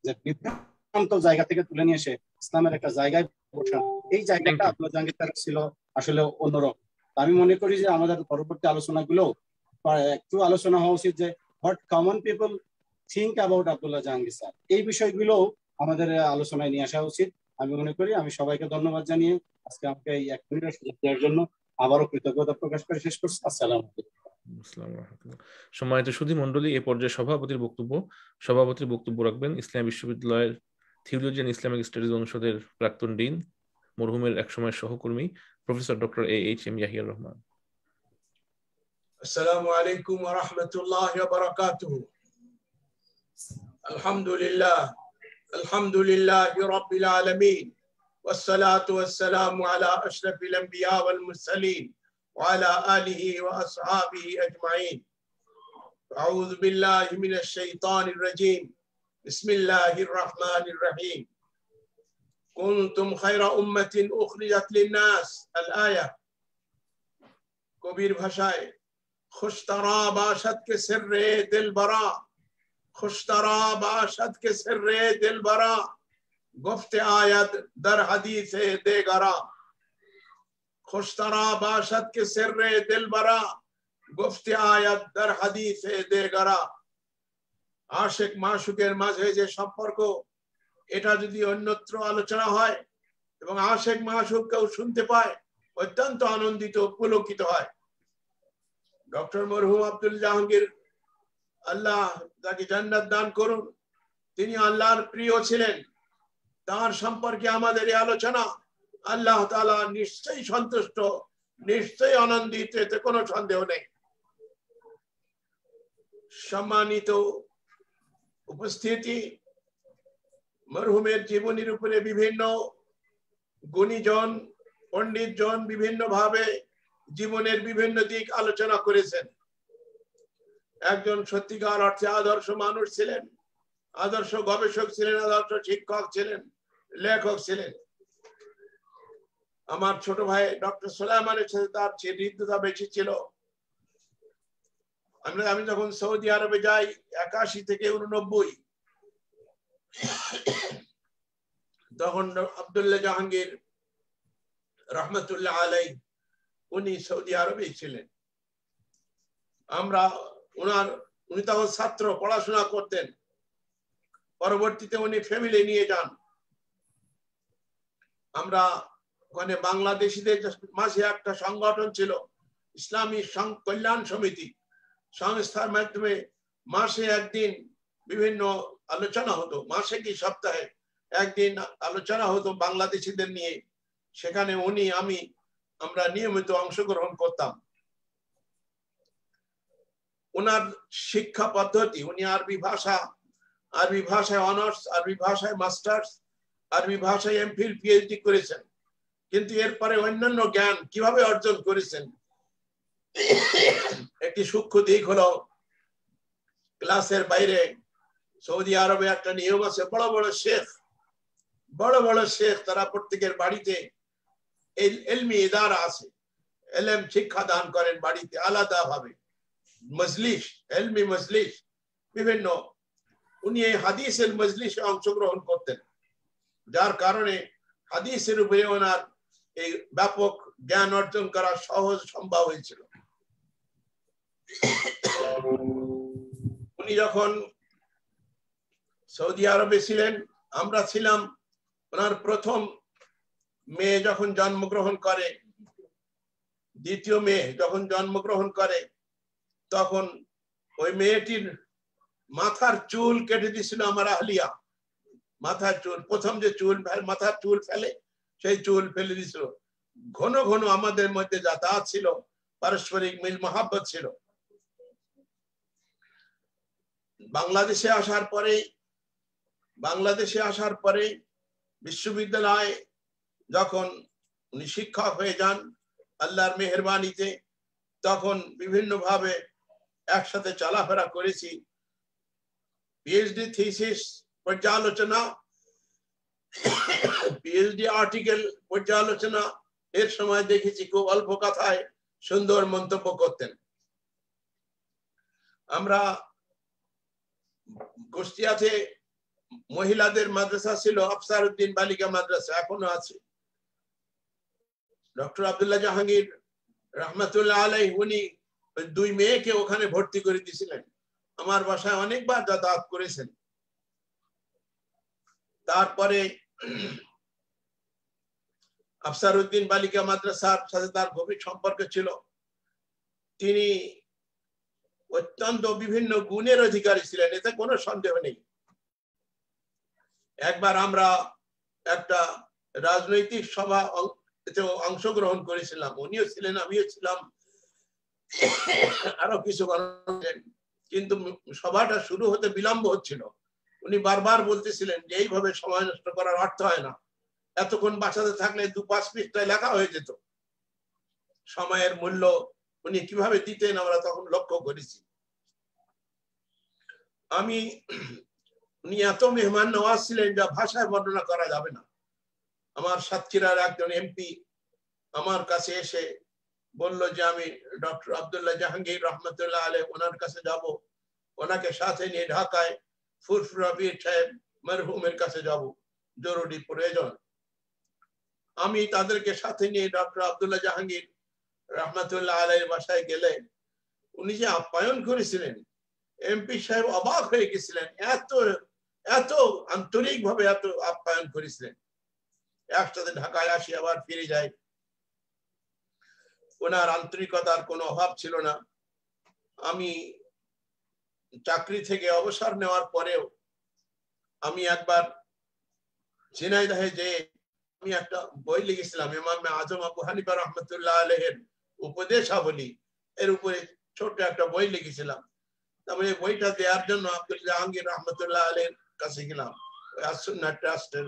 Speaker 7: যে বিভ্রান্ত জায়গা থেকে তুলে নিয়ে এসে ইসলামের একটা জায়গায় বসান, এই জায়গাটা আব্দুল্লাহ জাহাঙ্গীর স্যার ছিল আসলে অন্যরকম। আমি মনে করি যে আমাদের পরবর্তী আলোচনাগুলো একটু আলোচনা হওয়া উচিত যে what common people think about Abdullah Jahangir sir, এই বিষয়গুলো আমাদের আলোচনায় নিয়ে আসা উচিত। আমি মনে করি আমি সবাইকে ধন্যবাদ জানিয়ে আজকে আমাকে এই 1 মিনিটের সুযোগ দেওয়ার জন্য আবারও কৃতজ্ঞতা প্রকাশ করে শেষ করছি। আসসালামু আলাইকুম।
Speaker 2: সম্মানিত সুধী মণ্ডলী, এ পর্যায়ে সভাপতির বক্তব্য রাখবেন ইসলামী বিশ্ববিদ্যালয়ের থিওলজি এন্ড ইসলামিক স্টাডিজ অনুষদের প্রাক্তন ডিন, মরহুমের একসময়ের সহকর্মী প্রফেসর ডক্টর A.H.M. ইয়াহিয়ার রহমান।
Speaker 8: আসসালামু আলাইকুম ওয়া রাহমাতুল্লাহি ওয়া বারাকাতুহু। আলহামদুলিল্লাহি রাব্বিল আলামিন والصلاة والسلام على أشرف الأنبياء والمرسلين وعلى آله وأصحابه أجمعين. أعوذ بالله من الشيطان الرجيم. بسم الله الرحمن الرحيم. كنتم خير أمة أخرجت للناس. الآية कबीर भाषाएं खुशतरा बाशत के सिर्रे दिल बरा, खुशतरा बाशत के सिर्रे दिल बरा, गुफ्ते आयत दर हदीसे देगरा, खुशतरा बाशत के सिर्रे दिल बरा, गुफ्ते आयत दर हदीसे देगरा। आशिक माशुकेर माझे जे सम्पर्क এটা যদি অন্যত্র আলোচনা হয় এবং আশিক মাশুক কেউ শুনতে পায় অত্যন্ত আনন্দিত পুলকিত হয়। ডক্টর মরহুম আব্দুল জাহাঙ্গীর, আল্লাহ তাকে জান্নাত দান করুন, তিনি আল্লাহর প্রিয় ছিলেন। তার সম্পর্কে আমাদের এই আলোচনা আল্লাহ তাআলা নিশ্চয়ই সন্তুষ্ট, নিশ্চয়ই আনন্দিত, এতে কোনো সন্দেহ নেই। সম্মানিত উপস্থিতি, মরহুমের জীবনীর উপরে বিভিন্ন গুণীজন পণ্ডিতজন বিভিন্ন ভাবে জীবনের বিভিন্ন দিক আলোচনা করেছেন। একজন সত্যিকার অর্থে আদর্শ মানুষ ছিলেন, আদর্শ গবেষক ছিলেন, আদর্শ শিক্ষক ছিলেন, লেখক ছিলেন। আমার ছোট ভাই ডক্টর সুলাইমানের সাথে তার হৃদ্যতা বেশি ছিল। আমি যখন সৌদি আরবে যাই 81 থেকে 89, তখন আব্দুল্লাহ জাহাঙ্গীর রহমতুল্লাহ আলাই উনি সৌদি আরবে ছিলেন। উনি তখন ছাত্র, পড়াশোনা করতেন। পরবর্তীতে উনি ফ্যামিলি নিয়ে যান। আমরা ওখানে বাংলাদেশিদের মাঝে একটা সংগঠন ছিল, ইসলামী কল্যাণ সমিতি সংস্থার মাধ্যমে মাসে একদিন বিভিন্ন আলোচনা হতো, মাসে কি সপ্তাহে একদিন আলোচনা হতো বাংলাদেশিদের নিয়ে। সেখানে আমরা নিয়মিত অংশগ্রহণ করতাম। ওনার শিক্ষা পদ্ধতি, উনি আরবি ভাষায় অনার্স, আরবি ভাষায় মাস্টার্স, আরবি ভাষায় এমফিল পিএইচডি করেছেন। কিন্তু এরপরে অন্যান্য জ্ঞান কিভাবে অর্জন করেছেন, একটি সূক্ষ্ম দিক হলো ক্লাসের বাইরে সৌদি আরবে একটা নিয়ম আছে, বড় বড় শেখ তারা প্রত্যেকের বাড়িতে ইলমি ইদারা আছে, ইলম শিক্ষা দান করেন বাড়িতে আলাদা ভাবে, মজলিস, ইলমি মজলিস বিভিন্ন। উনি এই হাদিসের মজলিসে অংশগ্রহণ করতেন, যার কারণে হাদিসের উপরে ওনার এই ব্যাপক জ্ঞান অর্জন করা সহজ সম্ভব হয়েছিল। উনি যখন সৌদি আরবে ছিলেন, আমরা ছিলাম, ওনার প্রথম মেয়ে যখন জন্মগ্রহণ করে, দ্বিতীয় মেয়ে যখন জন্মগ্রহণ করে, তখন ওই মেয়েটির মাথার চুল কেটে দিয়েছিল আমার আহলিয়া। মাথার চুল, প্রথম যে মাথার চুল ফেলে, সেই চুল ফেলে দিয়েছিল। ঘন ঘন আমাদের মধ্যে যাতায়াত ছিল, পারস্পরিক মিল মহাব্বত ছিল। বাংলাদেশে আসার পরে বিশ্ববিদ্যালয়ে যখন উনি শিক্ষক হয়ে যান আল্লাহর মেহেরবানিতে, তখন বিভিন্ন ভাবে একসাথে চলাফেরা করেছি। পিএইচডি থিসিস পর্যালোচনা, পিএইচডি আর্টিকেল পর্যালোচনা এর সময় দেখেছি খুব অল্প কথায় সুন্দর মন্তব্য করতেন। আমরা কুষ্টিয়াতে মহিলাদের মাদ্রাসা ছিল, আফসারউদ্দিন বালিকা মাদ্রাসা, এখনো আছে। ডক্টর আব্দুল্লাহ জাহাঙ্গীর রহমতুল্লাহ আলাইহি উনি 2 মেয়েকে ওখানে ভর্তি করে দিয়েছিলেন। আমার বাসায় অনেকবার যাতায়াত করেছেন। তারপরে আফসারউদ্দিন বালিকা মাদ্রাসার সাথে তার গভীর সম্পর্ক ছিল। তিনি অত্যন্ত বিভিন্ন গুণের অধিকারী ছিলেন, এতে কোনো সন্দেহ নেই। একবার আমরা একটা রাজনৈতিক সভা এতে অংশগ্রহণ করেছিলাম, উনিও ছিলেন, আমিও ছিলাম, আরো কিছু কিন্তু সভাটা শুরু হতে বিলম্ব হচ্ছিল। উনি বারবার বলতেছিলেন যে এইভাবে সময় নষ্ট করার অর্থ হয় না, এতক্ষণ বাসাতে থাকলে 2-5 পৃষ্ঠায় লেখা হয়ে যেত। সময়ের মূল্য উনি কিভাবে দিতেন আমরা তখন লক্ষ্য করেছি। উনি এত মেহমান নওয়াজ ছিলেন যা ভাষায় বর্ণনা করা যাবে না। আমার সাতক্ষীরার একজন এমপি আমার কাছে এসে বলল যে আমি ডক্টর আব্দুল্লাহ জাহাঙ্গীর রহমতুল্লাহ আলাইহি ওনার কাছে যাব, ওনাকে সাথে নিয়ে ঢাকায় ফুরফুরা পীর সাহেব মরহুমের কাছে যাব, জরুরি প্রয়োজন। আমি তাদেরকে সাথে নিয়ে ডক্টর আব্দুল্লাহ জাহাঙ্গীর রহমতুল্লাহ আলাইহির বাসায় গেলে উনি যে আপ্যায়ন করেছিলেন, এমপি সাহেব অবাক হয়ে গেছিলেন, এত এত আন্তরিক ভাবে এত আপ্যায়ন করেছিলেন। একসাথে ঢাকায় আসি আবার ফিরে যাই, ওনার আন্তরিকতার কোনো অভাব ছিল না। আমি চাকরি থেকে অবসর নেওয়ার পরেও আমি একবার ঝিনাইদহে যে আমি একটা বই লিখেছিলাম, ইমাম আজম আবু হানিফা রহমতুল্লাহ আলাইহির উপদেশাবলী, এর উপরে ছোট্ট একটা বই লিখেছিলাম। তারপরে বইটা দেওয়ার জন্য আব্দুল জাহাঙ্গীর রহমতুল্লাহ আলাইহির কাছে গেলাম, আসুন্নাহ ট্রাস্টের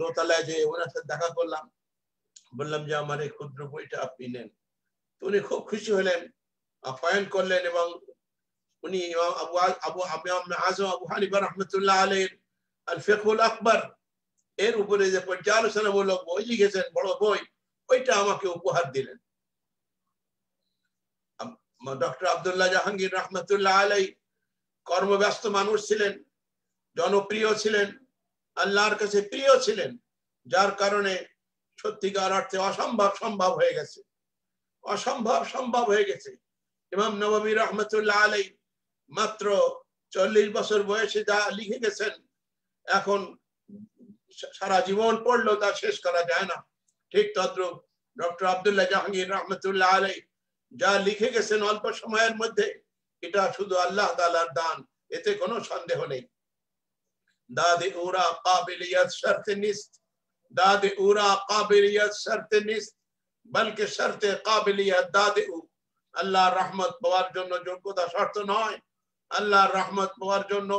Speaker 8: দোতলায় যে ওনার সাথে দেখা করলাম, বললাম যে আমার এই ক্ষুদ্র বইটা আপনি নেন। তো উনি খুব খুশি হলেন, আপ্যায়ন করলেন এবং উনি আজম আবু হানিফা রহমতুল্লাহ আলাইহির আল ফিকহুল আকবর এর উপরে যে পর্যালোচনামূলক বই লিখেছেন, বড় বই, ওইটা আমাকে উপহার দিলেন। ডক্টর আব্দুল্লাহ জাহাঙ্গীর রহমতুল্লাহ আলাইহি কর্মব্যস্ত মানুষ ছিলেন, জনপ্রিয় ছিলেন, আল্লাহর কাছে প্রিয় ছিলেন, যার কারণে সত্যিকার অর্থে অসম্ভব সম্ভব হয়ে গেছে, অসম্ভব সম্ভব হয়ে গেছে। ইমাম নববী রহমতুল্লাহ আলাইহি মাত্র 40 বছর বয়সে যা লিখে গেছেন, এখন সারা জীবন পড়লেও তা শেষ করা যায় না। ঠিক তদ্রুপ ডক্টর আব্দুল্লাহ জাহাঙ্গীর রহমতুল্লাহ আলাইহি যা লিখে গেছেন অল্প সময়ের মধ্যে, এটা শুধু আল্লাহ তাআলার দান, এতে কোনো সন্দেহ নেই। দাদে উরা কাবিলিয়ত শর্ত নিস্ত, দাদে উরা কাবিলিয়ত শর্ত নিস্ত, বলকে শর্তে কাবিলিয়ত দাদে উ। আল্লাহর রহমত পাওয়ার জন্য যোগ্যতা শর্ত নয়, আল্লাহর রহমত পাওয়ার জন্য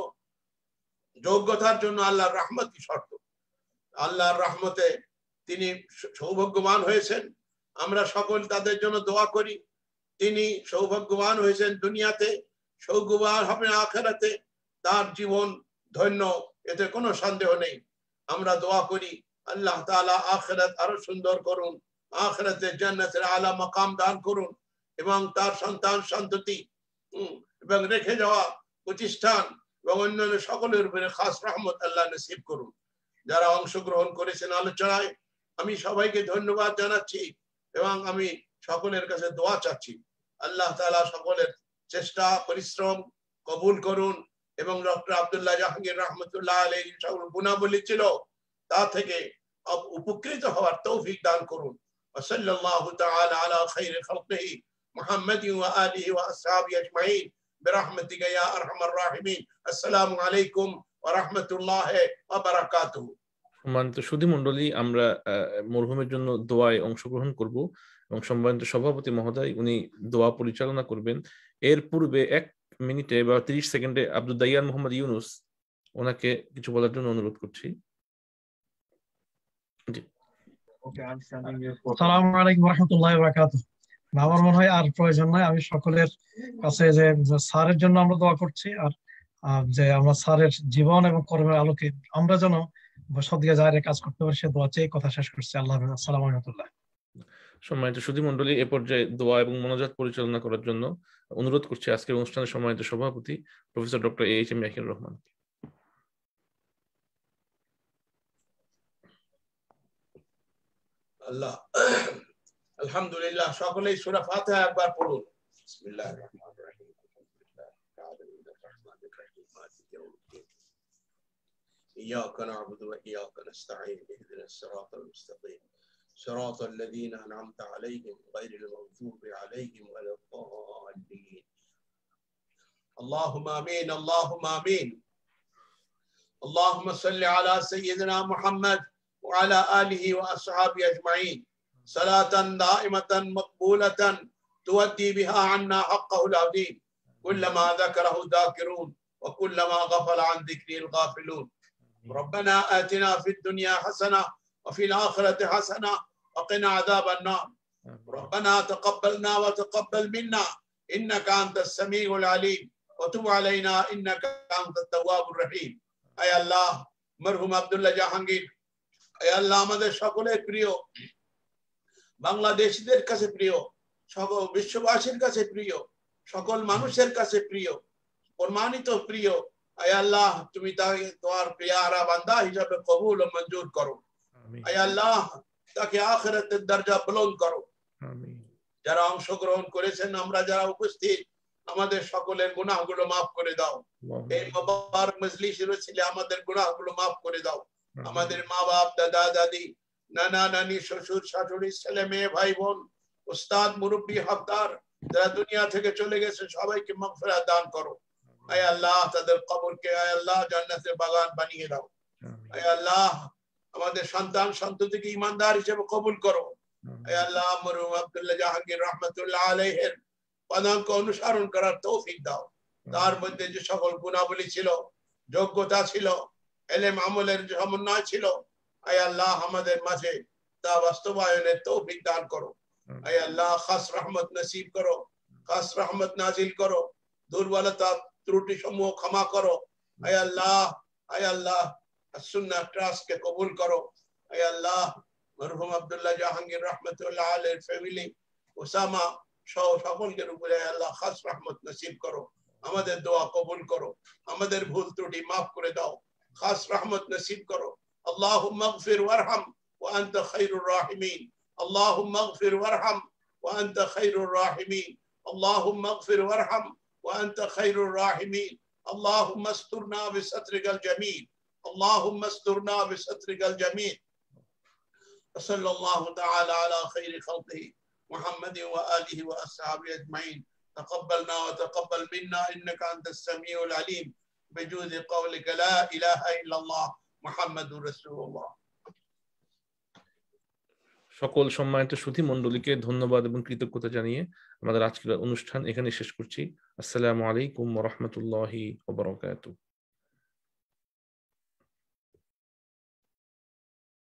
Speaker 8: যোগ্যতার জন্য আল্লাহর রহমতই শর্ত। আল্লাহর রহমতে তিনি সৌভাগ্যবান হয়েছেন, আমরা সকল তাদের জন্য দোয়া করি। তিনি সৌভাগ্যবান হয়েছেন দুনিয়াতে, সৌভাগ্যবান হবেন আখিরাতে, তার জীবন ধন্য, এতে কোনো সন্দেহ নেই। আমরা দোয়া করি আল্লাহ তাআলা আখিরাত আরো সুন্দর করুন, আখিরাতে জান্নাতের আলা মাকাম দান করুন এবং তার সন্তান সন্ততি এবং রেখে যাওয়া প্রতিষ্ঠান এবং অন্যান্য সকলের উপরে খাস রহমত আল্লাহ নসিব করুন। যারা অংশগ্রহণ করেছেন আলোচনায়, আমি সবাইকে ধন্যবাদ জানাচ্ছি এবং আমি সকলের কাছে দোয়া চাচ্ছি। আল্লাহ তাআলা সকলের চেষ্টা পরিশ্রম কবুল করুন এবং ডক্টর আব্দুল্লাহ জাহাঙ্গীর রহমতুল্লাহ আলাইহির সকল গুণাবলী ছিল তা থেকে উপকৃত হওয়ার তৌফিক দান করুন। সাল্লাল্লাহু তাআলা আলা খায়রি খালকিহি মুহাম্মাদিন ওয়া আলিহি ওয়া আসহাবিহি আজমাইন বিরহমাতিকা ইয়া আরহামার রাহিমিন। আসসালামু আলাইকুম ওয়া রাহমাতুল্লাহি ওয়া বারাকাতুহু।
Speaker 2: সম্মানিত সুধী মণ্ডলী, আমরা মরহুমের জন্য দোয়ায় অংশগ্রহণ করব এবং সম্মানিত সভাপতি মহোদয় উনি দোয়া পরিচালনা করবেন। এর পূর্বে 1 মিনিটে বা 30 সেকেন্ডে আব্দুল দাইয়ান মোহাম্মদ ইউনুস ওনাকে কিছু বলার জন্য অনুরোধ করছি। জি,
Speaker 9: আসসালামু আলাইকুম ওয়া রাহমাতুল্লাহি ওয়া বারাকাতুহু। আমার মনে হয় আর প্রয়োজন নাই, আমি সকলের কাছে যে স্যারের জন্য আমরা দোয়া করছি, আর যে আমরা স্যারের জীবন এবং কর্মের আলোকে আমরা যেন সদিয়া জাহের কাজ করতে পারি, সে দোয়া চেয়ে কথা শেষ করছি। আল্লাহ হাফেজ। আসসালামু আলাইকুম।
Speaker 2: সম্মানিত সুধীমণ্ডলী, এ পর্যায়ে দোয়া এবং মোনাজাত পরিচালনা করার জন্য অনুরোধ করছি আজকের অনুষ্ঠানের সম্মানিত সভাপতি প্রফেসর ডক্টর AHM ইয়াহিয়ার রহমান।
Speaker 8: আল্লাহ আলহামদুলিল্লাহ, সকলেই সূরা ফাতিহা একবার পড়ুন। বিসমিল্লাহির রহমানির রহিম। إياك نعبد وإياك نستعين اهدنا الصراط المستقيم صراط الذين أنعمت عليهم غير المغضوب عليهم ولا الضالين. اللهم آمين اللهم آمين. اللهم صل على سيدنا محمد وعلى آله وأصحابه أجمعين صلاة دائمة مقبولة تؤدي بها عنا حقه العظيم كلما ذكره ذاكرون وكلما غفل عن ذكره الغافلون. ربنا آتنا في الدنيا حسنة وفي الآخرة حسنة وقنا عذاب النار. ربنا تقبلنا وتقبل منا إنك أنت السميع العليم وتب علينا إنك أنت التواب الرحيم. أي الله مرحوم আব্দুল্লাহ জাহাঙ্গীর, আয় আল্লাহ আমাদের সকলের প্রিয়, বাংলাদেশীদের কাছে প্রিয়, সকল বিশ্ববাসীর কাছে প্রিয়, সকল মানুষের কাছে প্রিয়, প্রমাণিত প্রিয়। আয় আল্লাহ তুমি তাকে তোমার প্রিয়ারা বান্দা হিসাবে কবুল ও মঞ্জুর করো। আয় আল্লাহ তাকে আখিরাতের দরজা বুলন্দ করো। যারা অংশগ্রহণ করেছেন, আমরা যারা উপস্থিত, আমাদের সকলের গুনাহগুলো মাফ করে দাও। এই মোবারক মজলিসের ছেলে আমাদের গুনাহগুলো মাফ করে দাও। আমাদের মা বাপ, দাদা দাদি, নানা নানি, শ্বশুর শাশুড়ি, ছেলে মেয়ে, ভাই বোন, উস্তাদ, মুরব্বী, হকদার যারা দুনিয়া থেকে চলে গেছে, সবাইকে মাগফিরাত দান করো। আয় আল্লাহ তাদের কবরকে আয় আল্লাহ জান্নাতের বাগান বানিয়ে দাও। আয় আল্লাহ আমাদের সন্তান সন্ততিকে ঈমানদার হিসেবে কবুল করো। আয় আল্লাহ মরহুম আব্দুল্লাহ জাহাঙ্গীর রহমাতুল্লাহ আলাইহির পদাঙ্ক অনুসরণ করার তৌফিক দাও। তার মধ্যে যে সকল গুণাবলী ছিল, যোগ্যতা ছিল, ইলম আমলের সমন্বয় ছিল, আয় আল্লাহ আমাদের মাঝে তা বাস্তবায়নের তৌফিক দান করো। আয় আল্লাহ খাস রহমত নসিব করো, খাস রহমত নাজিল করো। দুর্বলতা ত্রুটি সমূহ ক্ষমা করো। আয় আল্লাহ সুন্নাহ ট্রাস্ট কে কবুল করো। আয় আল্লাহ মরহুম আব্দুল্লাহ জাহাঙ্গীর রহমাতুল্লাহ আলাইহির ফ্যামিলি, ওসামা সহ সকলের উপরে আল্লাহ খাস রহমত নসিব করো। আমাদের দোয়া কবুল করো, আমাদের ভুল ত্রুটি মাফ করে দাও, খাস রহমত নসিব করো। আল্লাহুম্মা আগফির ওয়ারহাম ওয়া আনতা খায়রুর রাহিমিন। আল্লাহুম্মা আগফির ওয়ারহাম ওয়া আনতা খায়রুর রাহিমিন। আল্লাহুম্মা আগফির ওয়ারহাম ওয়া আনতা খায়রুর রাহিমিন। আল্লাহুম্মা আস্তুরনা বিসাতরিকাল জামিল। আল্লাহুম্মা আস্তুরনা বিসাতরিকাল জামিল। সাল্লাল্লাহু তাআলা আলা খায়রি খালকিহি محمد وآله وأصحابه أجمعين. تقبلنا وتقبل منا إنك أنت السميع العليم بجود قولك لا إله إلا الله محمد رسول الله.
Speaker 2: সকল সম্মানিত সুধী মণ্ডলীকে ধন্যবাদ এবং কৃতজ্ঞতা জানিয়ে আমাদের আজকের অনুষ্ঠান এখানে শেষ করছি। আসসালামু আলাইকুম ওয়া রাহমাতুল্লাহি ওয়া বারাকাতুহু।